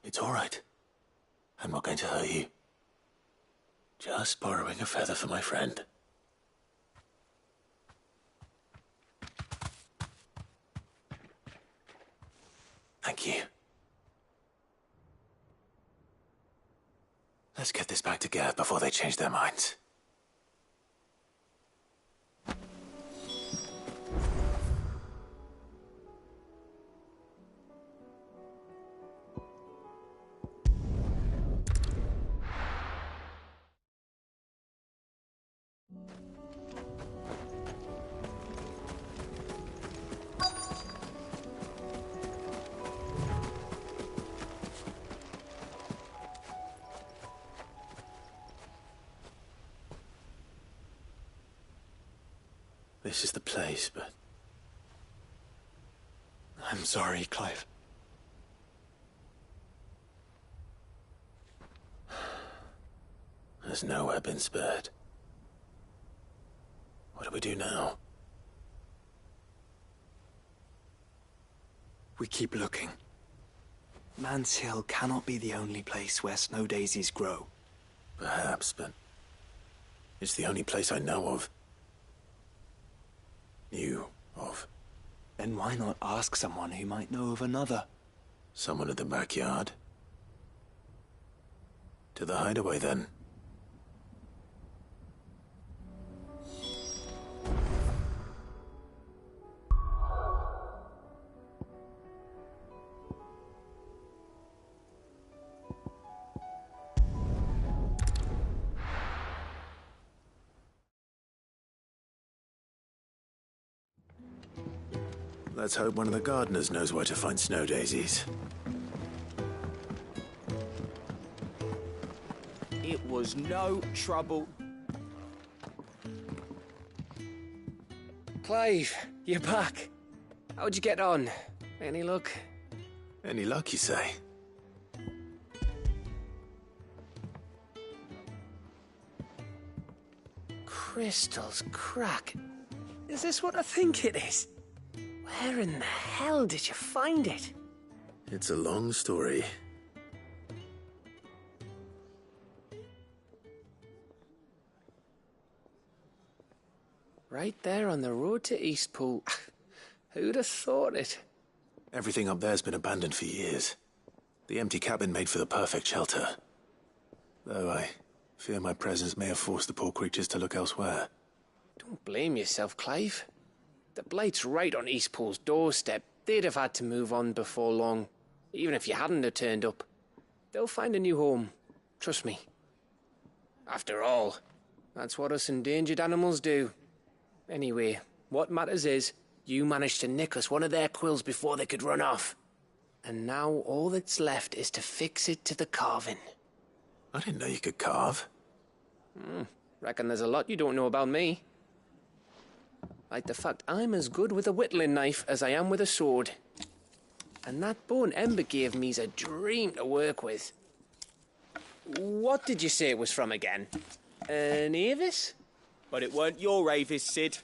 A: It's all right. I'm not going to hurt you. Just borrowing a feather for my friend. Thank you. Let's get this back to Gareth before they change their minds. This is the place, but...
B: I'm sorry, Clive.
A: Has nowhere been spared. What do we do now?
B: We keep looking. Man's Hill cannot be the only place where snow daisies grow.
A: Perhaps, but it's the only place I know of. Knew of.
B: Then why not ask someone who might know of another?
A: Someone at the backyard? To the hideaway, then. Let's hope one of the gardeners knows where to find snow daisies.
H: It was no trouble.
M: Clive, you're back. How'd you get on? Any luck?
A: Any luck, you say?
M: Crystal's crack. Is this what I think it is? Where in the hell did you find it?
A: It's a long story.
M: Right there on the road to Eastpool. Who'd have thought it?
A: Everything up there's been abandoned for years. The empty cabin made for the perfect shelter. Though I fear my presence may have forced the poor creatures to look elsewhere.
M: Don't blame yourself, Clive. The Blight's right on Eastpool's doorstep. They'd have had to move on before long, even if you hadn't have turned up. They'll find a new home. Trust me. After all, that's what us endangered animals do. Anyway, what matters is, you managed to nick us one of their quills before they could run off. And now all that's left is to fix it to the carving.
A: I didn't know you could carve.
M: Reckon there's a lot you don't know about me. Like the fact I'm as good with a whittling knife as I am with a sword. And that bone Ember gave me's a dream to work with. What did you say it was from again? An Avis?
H: But it weren't your Avis, Sid.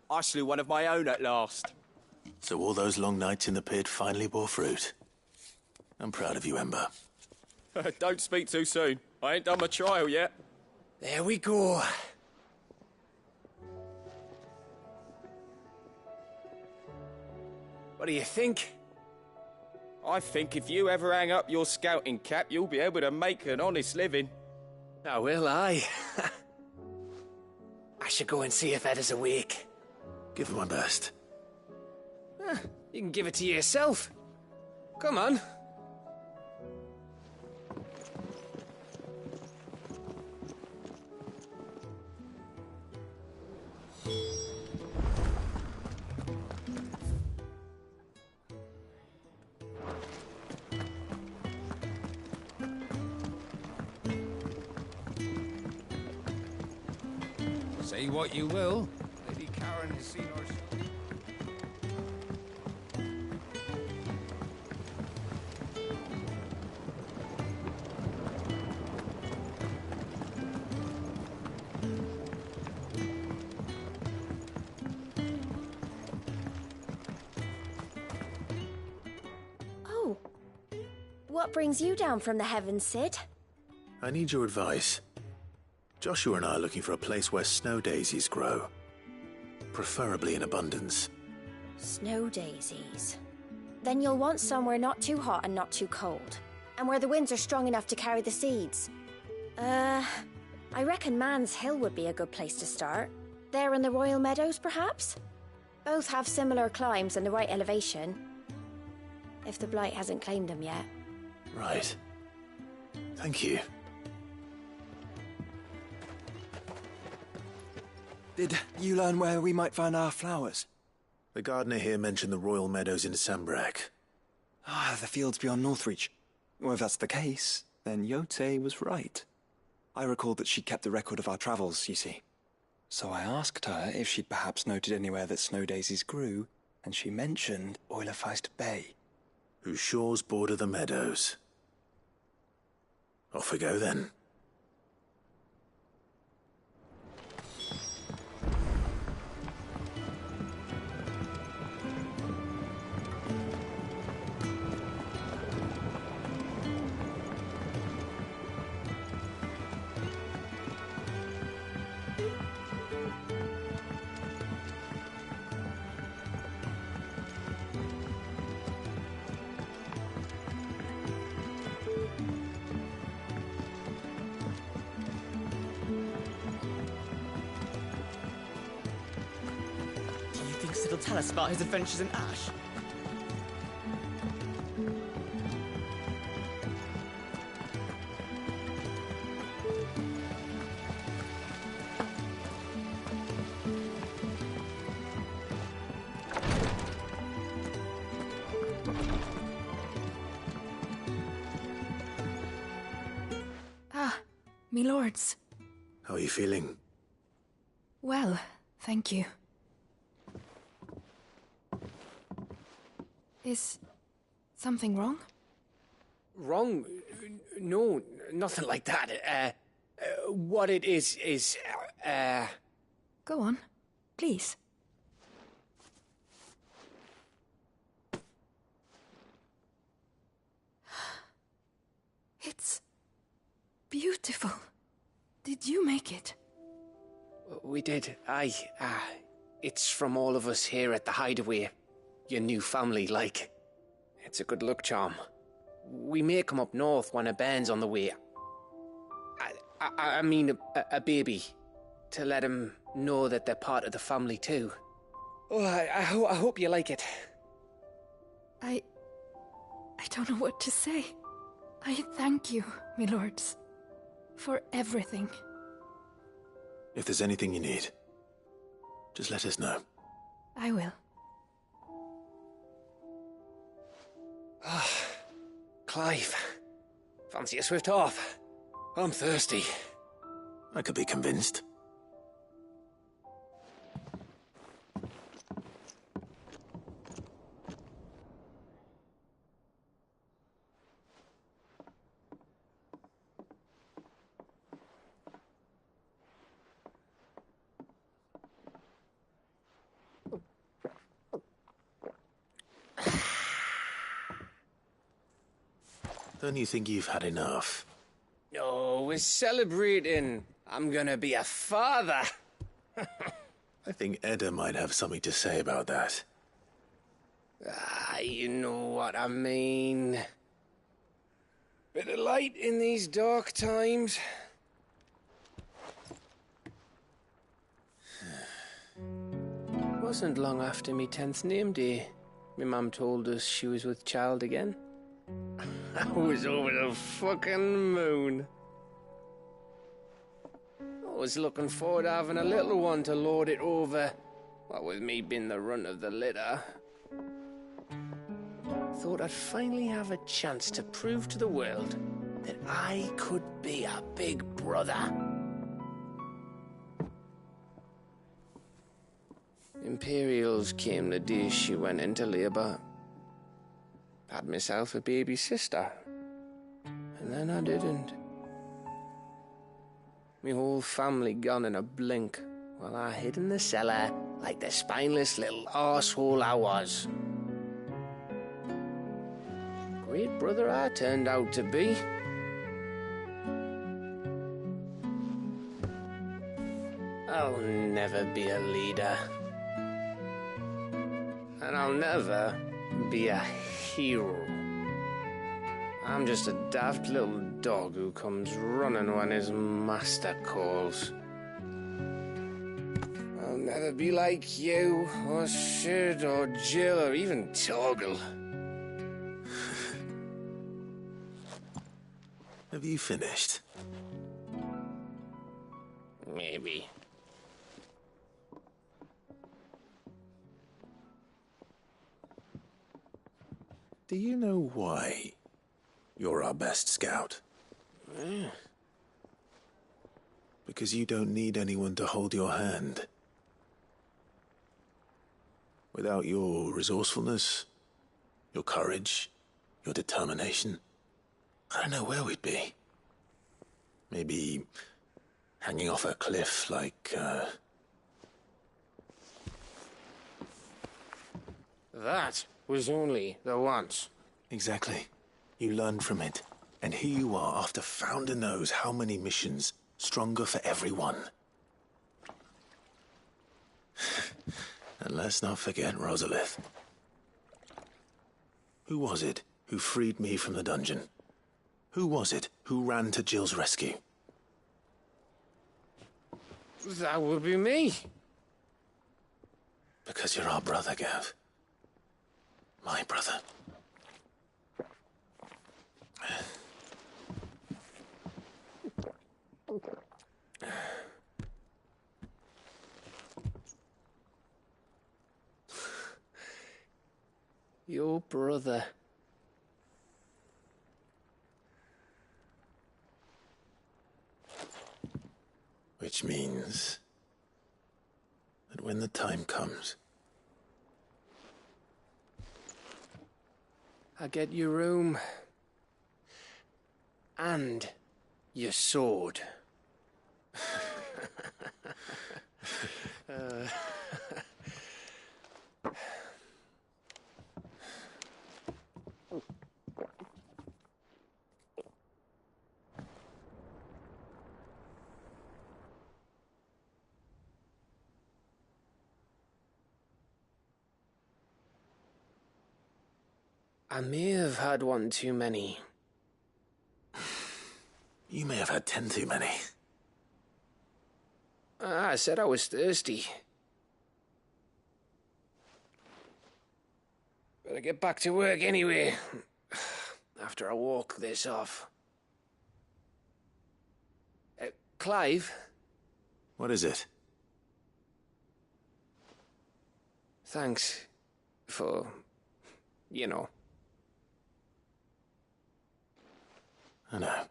H: I slew one of my own at last.
A: So all those long nights in the pit finally bore fruit. I'm proud of you, Ember.
H: Don't speak too soon. I ain't done my trial yet.
M: There we go. What do you think?
H: I think if you ever hang up your scouting cap, you'll be able to make an honest living.
M: Oh, will I? I should go and see if Ed is awake.
A: Give it my best.
M: You can give it to yourself. Come on.
D: Say what you will, Lady Karen has seen our...
J: Oh. What brings you down from the heavens, Sid?
A: I need your advice. Joshua and I are looking for a place where snow daisies grow. Preferably in abundance.
J: Snow daisies. Then you'll want somewhere not too hot and not too cold. And where the winds are strong enough to carry the seeds. I reckon Man's Hill would be a good place to start. There in the Royal Meadows, perhaps? Both have similar climbs and the right elevation. If the Blight hasn't claimed them yet.
A: Right. Thank you.
B: Did you learn where we might find our flowers?
A: The gardener here mentioned the Royal Meadows in Sambrak.
B: The fields beyond Northreach. Well, if that's the case, then Yote was right. I recalled that she kept the record of our travels, you see. So I asked her if she'd perhaps noted anywhere that snow daisies grew, and she mentioned Oilerfeist Bay.
A: Whose shores border the meadows. Off we go then.
H: Perhaps it'll tell us about his adventures in Ash.
K: Ah, me lords.
A: How are you feeling?
K: Well, thank you. Is something wrong?
M: Wrong? No, nothing like that. What it is...
K: Go on, please. It's beautiful. Did you make it?
M: We did. Aye. It's from all of us here at the Hideaway. Your new family, like. It's a good luck charm. We may come up north when a band's on the way. I mean a baby. To let him know that they're part of the family too. Oh, I hope you like it.
K: I don't know what to say. I thank you, my lords, for everything.
A: If there's anything you need, just let us know.
K: I will.
M: Clive, fancy a swift off? I'm thirsty.
A: I could be convinced. Don't you think you've had enough?
M: No, we're celebrating. I'm gonna be a father.
A: I think Edda might have something to say about that.
M: You know what I mean. Bit of light in these dark times. Wasn't long after me 10th name day, my mum told us she was with child again. I was over the fucking moon. I was looking forward to having a little one to lord it over, what with me being the runt of the litter. Thought I'd finally have a chance to prove to the world that I could be a big brother. Imperials came the day she went into labour. Had myself a baby sister. And then I didn't. Me whole family gone in a blink, while I hid in the cellar like the spineless little arsehole I was. Great brother I turned out to be. I'll never be a leader. And I'll never be a hero. I'm just a daft little dog who comes running when his master calls. I'll never be like you, or Sid, or Jill, or even Torgal.
A: Have you finished?
M: Maybe.
A: Do you know why you're our best scout? Because you don't need anyone to hold your hand. Without your resourcefulness, your courage, your determination, I don't know where we'd be. Maybe hanging off a cliff like,
M: That was only the once.
A: Exactly. You learned from it. And here you are after Founder knows how many missions, stronger for everyone. And let's not forget Rosalith. Who was it who freed me from the dungeon? Who was it who ran to Jill's rescue?
M: That would be me.
A: Because you're our brother, Gav. My brother.
M: Your brother.
A: Which means that when the time comes,
M: I get your room. And your sword. I may have had one too many.
A: you may have had 10 too many.
M: I said I was thirsty. Better get back to work anyway, after I walk this off. Clive?
A: What is it?
M: Thanks for, you know.
A: I know.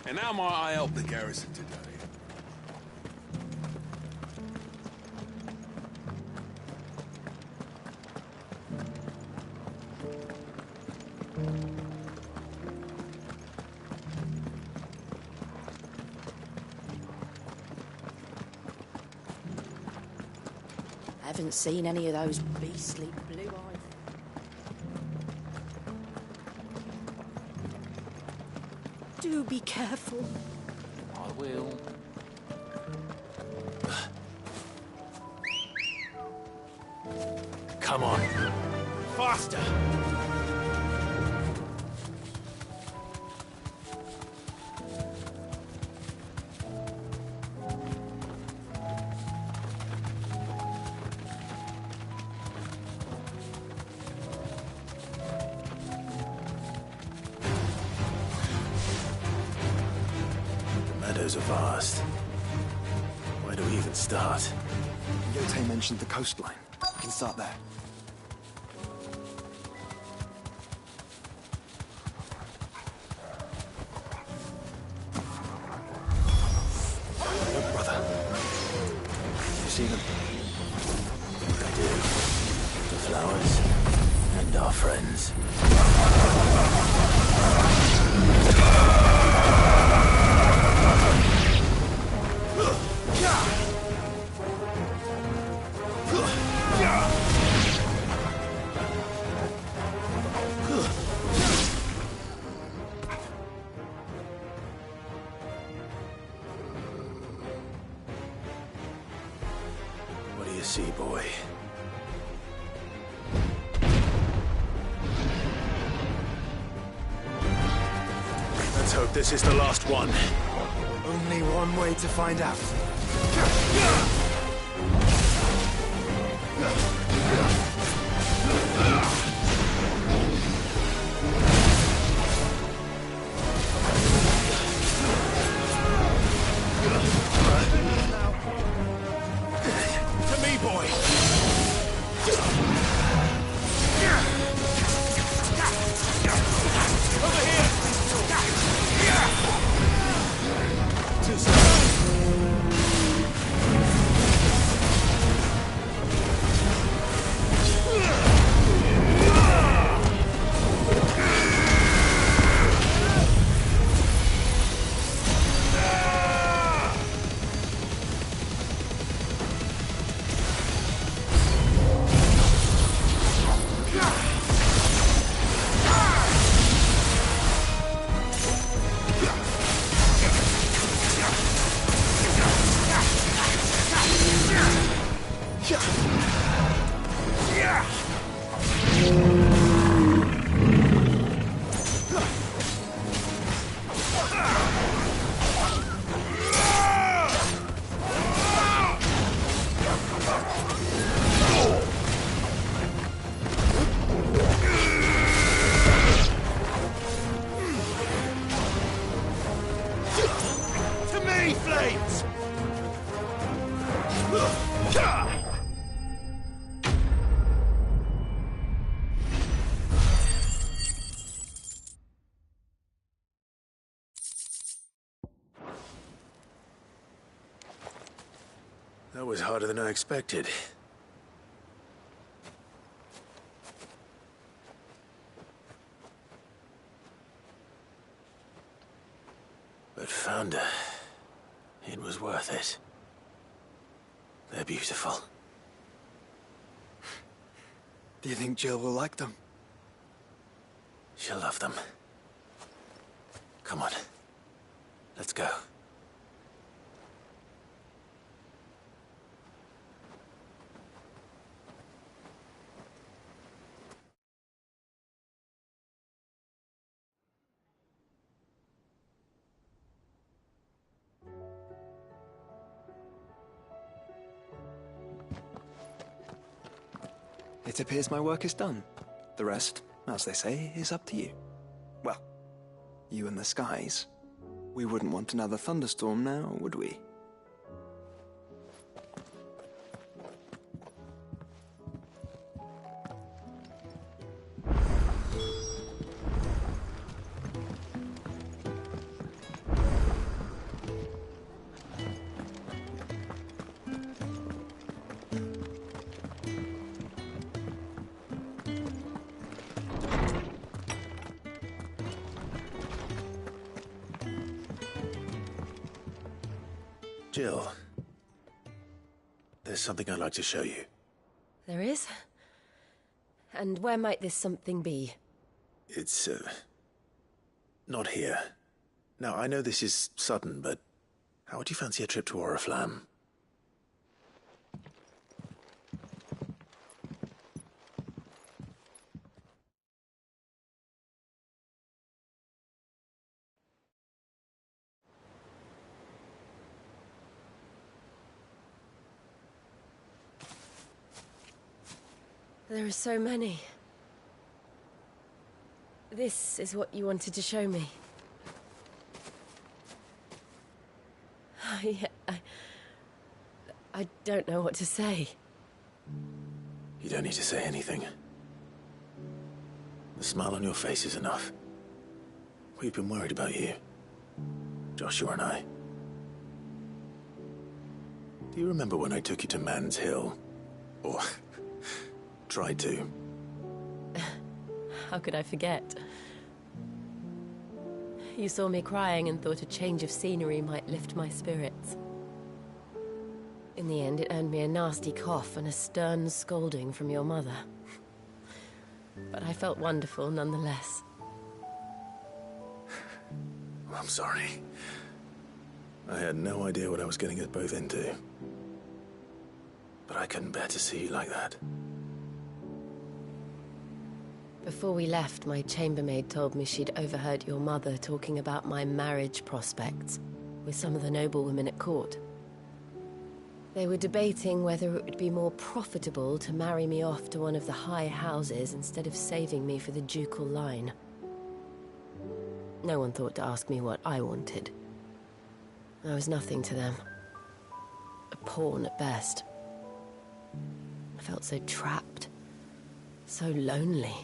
N: And how might I help the garrison today?
O: I haven't seen any of those beastly blue eyes. Do be careful.
L: I will.
A: Come on.
D: Faster!
A: The meadows are vast. Where do we even start?
B: Yote mentioned the coastline. We can start there. see them?
A: I do. The flowers and our friends. What do you see, boy? Let's hope this is the last one.
B: Only one way to find out.
A: To me, boy! Over here! Too slow. That was harder than I expected. But Founder, it was worth it. They're beautiful.
B: Do you think Jill will like them?
A: She'll love them. Come on. Let's go.
B: It appears my work is done. The rest, as they say, is up to you. Well, you and the skies. We wouldn't want another thunderstorm now, would we?
A: Jill, there's something I'd like to show you.
T: There is? And where might this something be?
A: It's, not here. Now, I know this is sudden, but how would you fancy a trip to Oriflamme?
T: There are so many. This is what you wanted to show me. I don't know what to say.
A: You don't need to say anything. The smile on your face is enough. We've been worried about you. Joshua and I. Do you remember when I took you to Man's Hill? Or tried to?
T: How could I forget? You saw me crying and thought a change of scenery might lift my spirits. In the end, it earned me a nasty cough and a stern scolding from your mother. But I felt wonderful nonetheless.
A: I'm sorry. I had no idea what I was getting us both into. But I couldn't bear to see you like that.
T: Before we left, my chambermaid told me she'd overheard your mother talking about my marriage prospects with some of the noblewomen at court. They were debating whether it would be more profitable to marry me off to one of the high houses instead of saving me for the ducal line. No one thought to ask me what I wanted. I was nothing to them. A pawn at best. I felt so trapped. So lonely.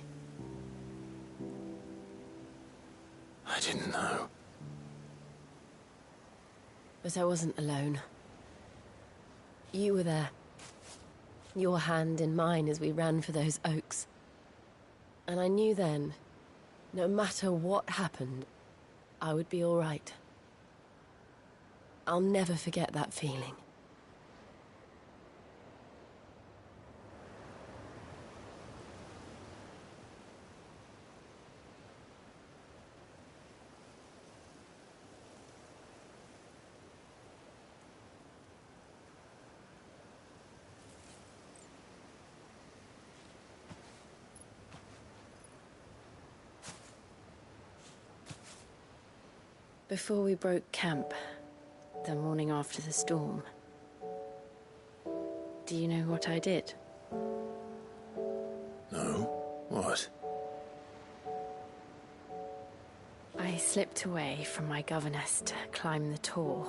A: I didn't know.
T: But I wasn't alone. You were there. Your hand in mine as we ran for those oaks. And I knew then, no matter what happened, I would be all right. I'll never forget that feeling. Before we broke camp, the morning after the storm, do you know what I did?
A: No? What?
K: I slipped away from my governess to climb the tor.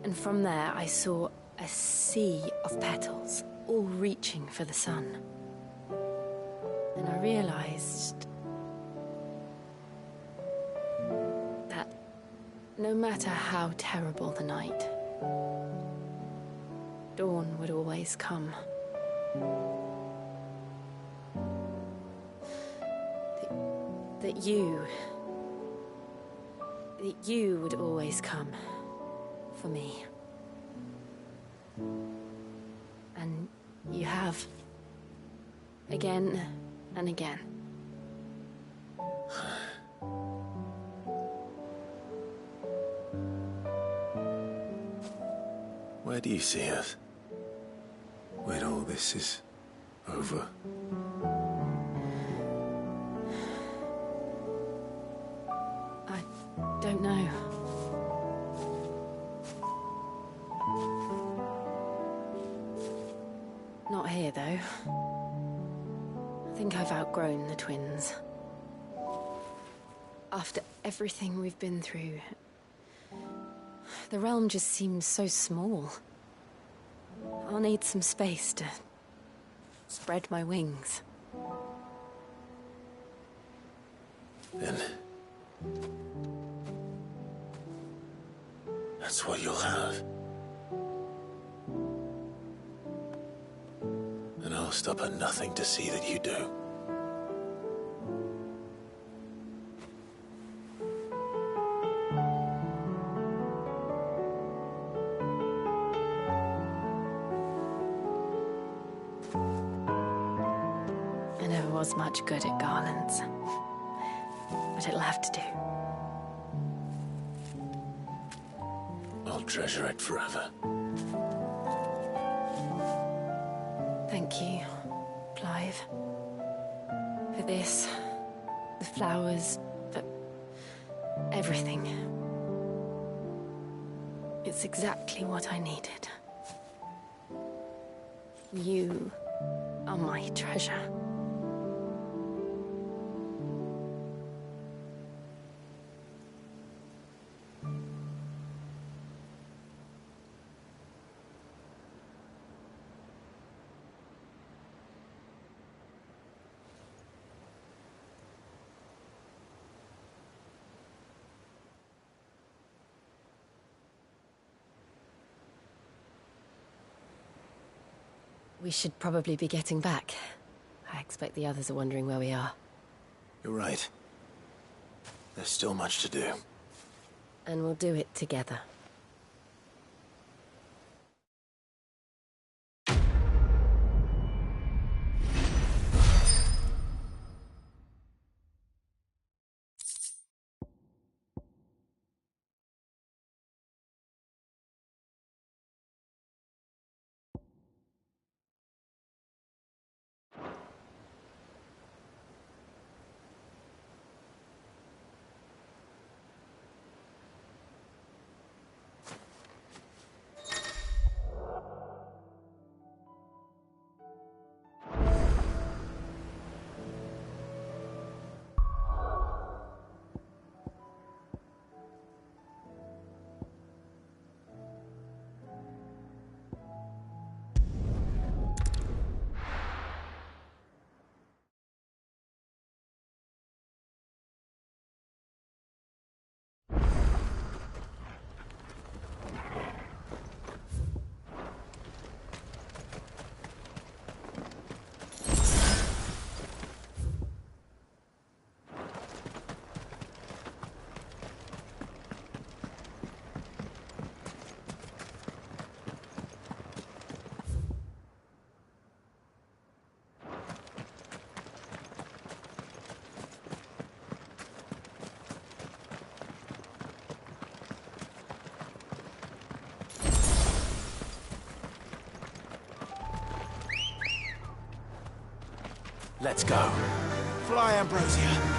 K: And from there I saw a sea of petals, all reaching for the sun. And I realized that no matter how terrible the night, dawn would always come. That you would always come for me. And you have. Again and again.
A: Where do you see us? When all this is over?
K: I don't know. Not here, though. I think I've outgrown the twins. After everything we've been through, the realm just seems so small. I'll need some space to spread my wings.
A: Then that's what you'll have. And I'll stop at nothing to see that you do.
K: I never was much good at garlands, but it'll have to do.
A: I'll treasure it forever.
K: Thank you, Clive. For this, the flowers, for everything. It's exactly what I needed. You are my treasure.
T: We should probably be getting back. I expect the others are wondering where we are.
A: You're right. There's still much to do.
T: And we'll do it together.
A: Let's go. Fly, Ambrosia.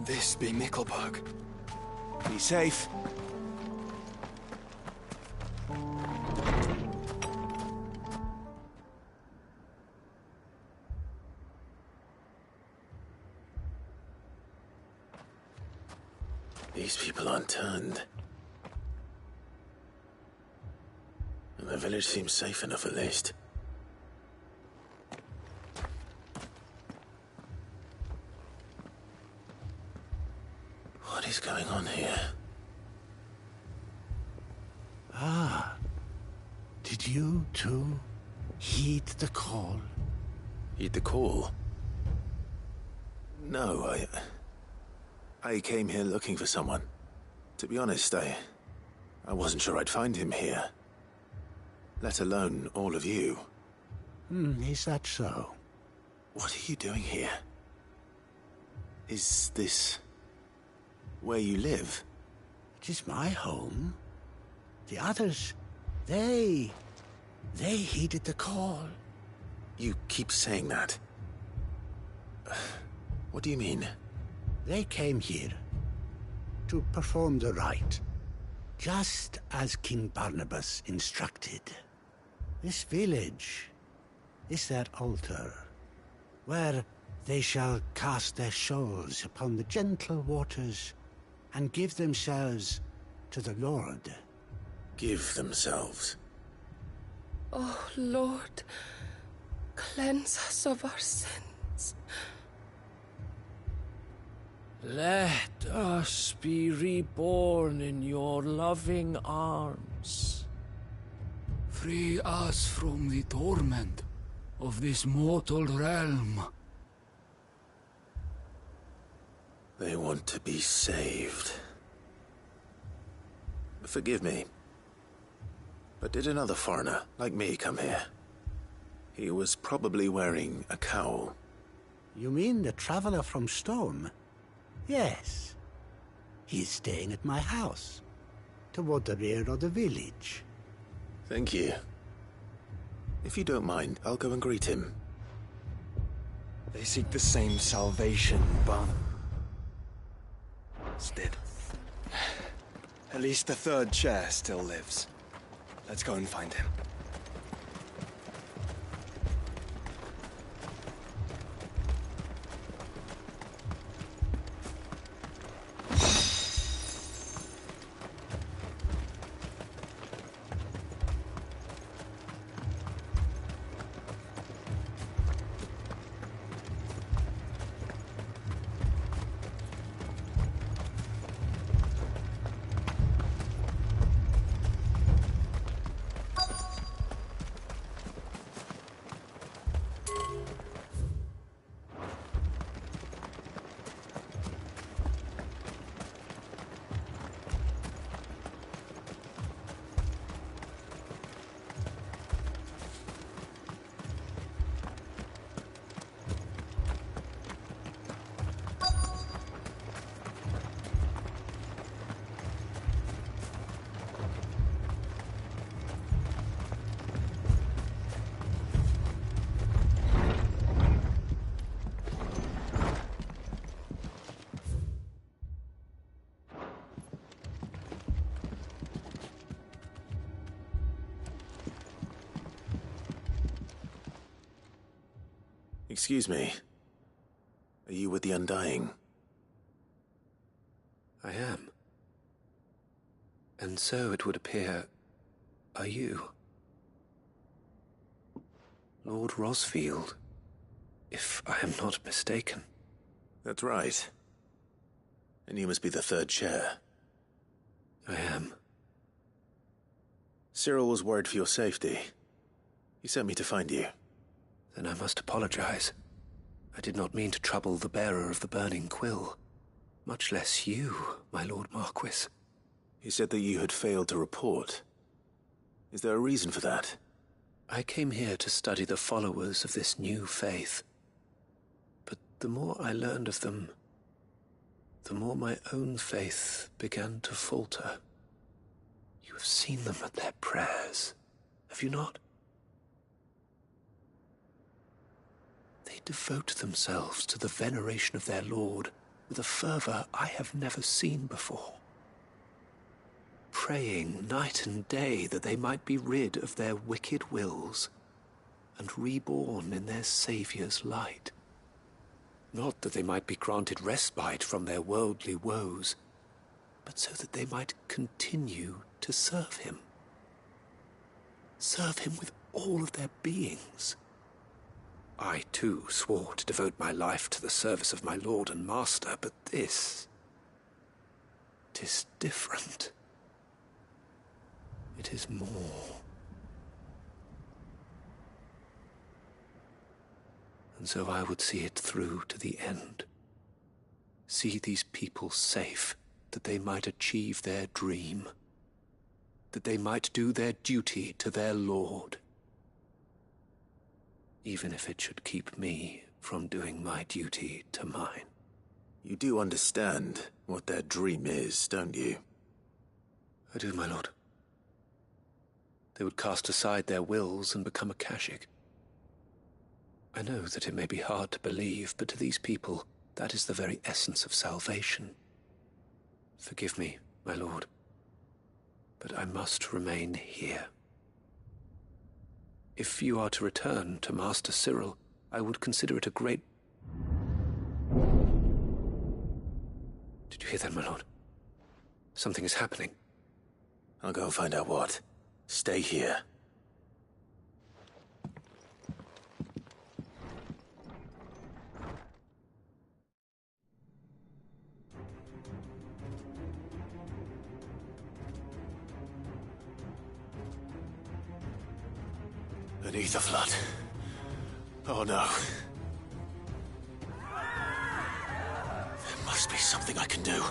B: This be Mickelberg. Be safe.
A: These people aren't turned. And the village seems safe enough at least. What is going on here?
I: Ah. Did you, too, heed the call?
A: Heed the call? No, I came here looking for someone. To be honest, I wasn't sure I'd find him here. Let alone all of you.
I: Is that so?
A: What are you doing here? Is this where you live?
I: It is my home. The others, they heeded the call.
A: You keep saying that. What do you mean?
I: They came here to perform the rite, just as King Barnabas instructed. This village is their altar, where they shall cast their souls upon the gentle waters and give themselves to the Lord.
A: Give themselves?
S: Oh, Lord, cleanse us of our sins.
U: Let us be reborn in your loving arms.
V: Free us from the torment of this mortal realm.
A: They want to be saved. Forgive me, but did another foreigner like me come here? He was probably wearing a cowl.
I: You mean the traveler from Stone? Yes. He is staying at my house, toward the rear of the village.
A: Thank you. If you don't mind, I'll go and greet him.
B: They seek the same salvation, but did. At least the third chair still lives. Let's go and find him.
A: Excuse me. Are you with the Undying?
C: I am. And so it would appear, are you? Lord Rosfield, if I am not mistaken.
A: That's right. And you must be the third chair.
C: I am.
A: Cyril was worried for your safety. He sent me to find you.
C: Then I must apologize. I did not mean to trouble the bearer of the burning quill. Much less you, my Lord Marquis.
A: He said that you had failed to report. Is there a reason for that?
C: I came here to study the followers of this new faith. But the more I learned of them, the more my own faith began to falter. You have seen them at their prayers, have you not? They devote themselves to the veneration of their Lord with a fervor I have never seen before. Praying night and day that they might be rid of their wicked wills and reborn in their Saviour's light. Not that they might be granted respite from their worldly woes, but so that they might continue to serve him. Serve him with all of their beings. I, too, swore to devote my life to the service of my Lord and Master, but this... 'tis different. It is more. And so I would see it through to the end. See these people safe, that they might achieve their dream. That they might do their duty to their Lord. Even if it should keep me from doing my duty to mine.
A: You do understand what their dream is, don't you?
C: I do, my lord. They would cast aside their wills and become Akashic. I know that it may be hard to believe, but to these people, that is the very essence of salvation. Forgive me, my lord, but I must remain here. If you are to return to Master Cyril, I would consider it a great... Did you hear that, my lord? Something is happening.
A: I'll go and find out what. Stay here. Beneath the flood. Oh no. There must be something I can do.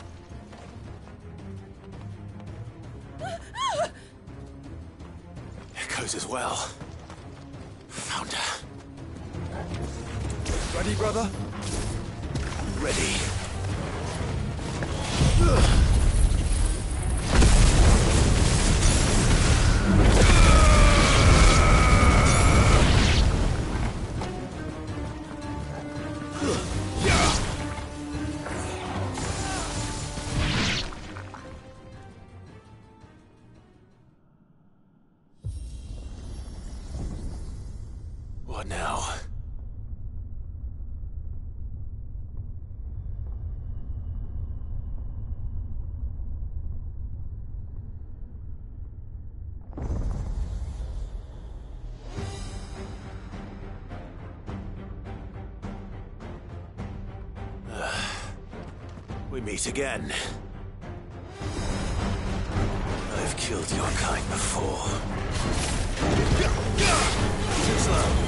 A: Echoes as well. Found her.
B: Ready, brother?
A: Ready. We meet again. I've killed your kind before. Too slow.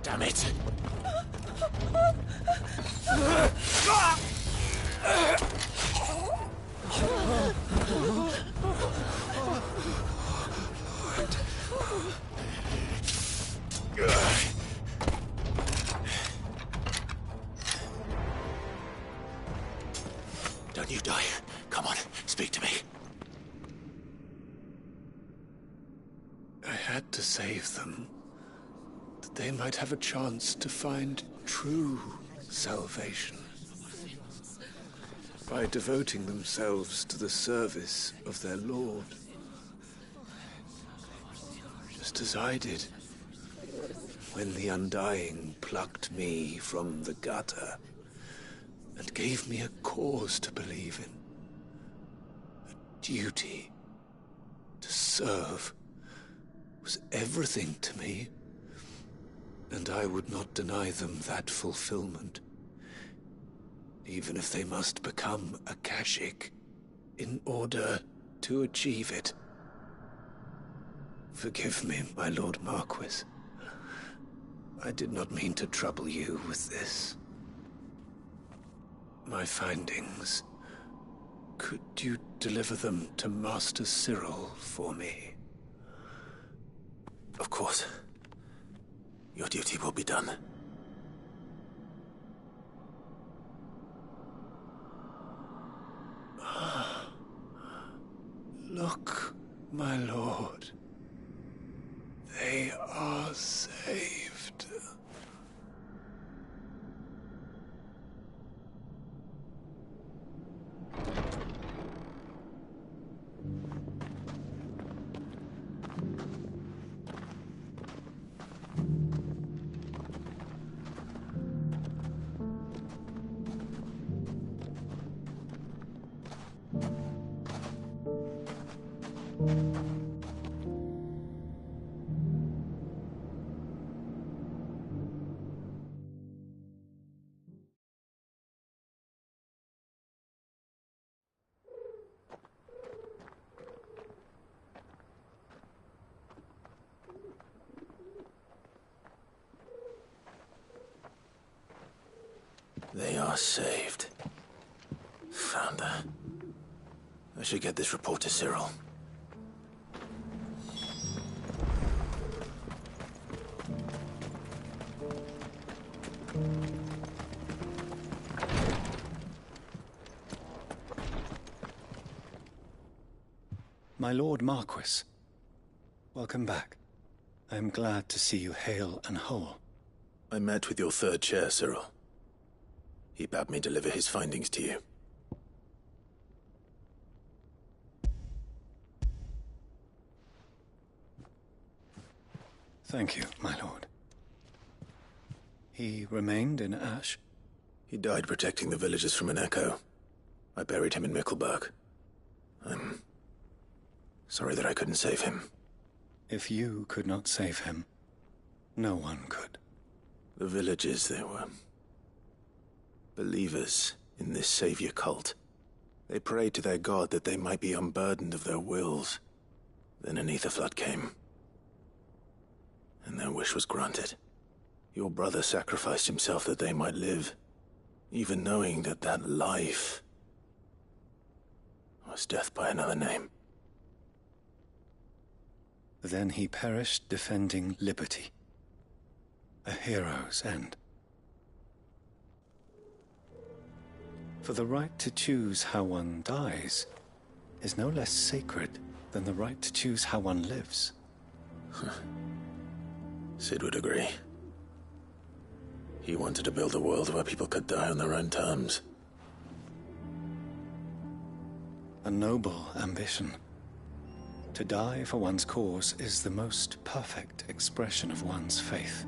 A: Damn it! Don't you die. Come on, speak to me.
C: I had to save them, that they might have a chance to find true salvation by devoting themselves to the service of their Lord, just as I did when the Undying plucked me from the gutter and gave me a cause to believe in, a duty to serve was everything to me, and I would not deny them that fulfillment, even if they must become a Kashik in order to achieve it. Forgive me, my Lord Marquis. I did not mean to trouble you with this. My findings, could you deliver them to Master Cyril for me?
A: Of course. Your duty will be done.
C: Look, my lord. They are saved.
A: are saved. Found her. I should get this report to Cyril.
R: My Lord Marquis, welcome back. I am glad to see you hale and whole.
A: I met with your third chair, Cyril. He bade me deliver his findings to you.
R: Thank you, my lord. He remained in Ash?
A: He died protecting the villagers from an echo. I buried him in Mickelberg. I'm sorry that I couldn't save him.
R: If you could not save him, no one could.
A: The villagers, they were believers in this savior cult. They prayed to their god that they might be unburdened of their wills. Then an ether flood came, and their wish was granted. Your brother sacrificed himself that they might live, even knowing that that life was death by another name.
R: Then he perished defending liberty. A hero's end. For the right to choose how one dies is no less sacred than the right to choose how one lives.
A: Sid would agree. He wanted to build a world where people could die on their own terms.
R: A noble ambition. To die for one's cause is the most perfect expression of one's faith.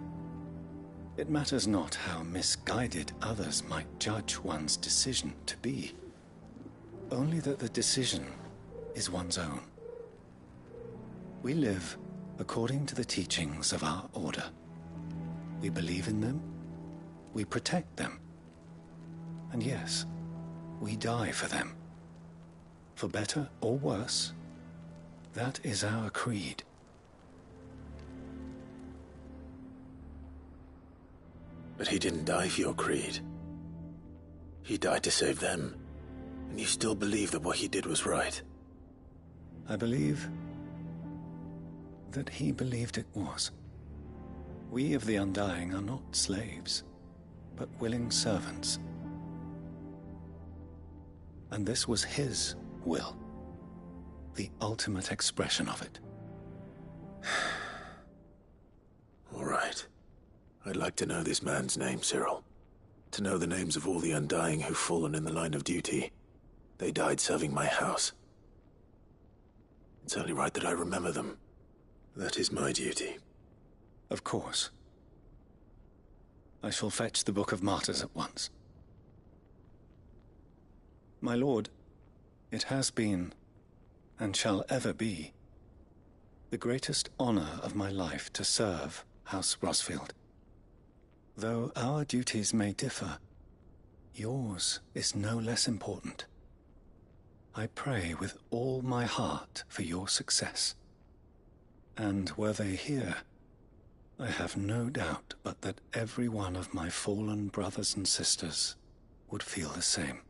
R: It matters not how misguided others might judge one's decision to be, only that the decision is one's own. We live according to the teachings of our order. We believe in them, we protect them, and yes, we die for them. For better or worse, that is our creed.
A: But he didn't die for your creed. He died to save them. And you still believe that what he did was right?
R: I believe that he believed it was. We of the Undying are not slaves, but willing servants. And this was his will, the ultimate expression of it.
A: All right. I'd like to know this man's name, Cyril. To know the names of all the Undying who've fallen in the line of duty. They died serving my house. It's only right that I remember them. That is my duty.
R: Of course. I shall fetch the Book of Martyrs at once. My lord, it has been, and shall ever be, the greatest honor of my life to serve House Rosfield. Though our duties may differ, yours is no less important. I pray with all my heart for your success. And were they here, I have no doubt but that every one of my fallen brothers and sisters would feel the same.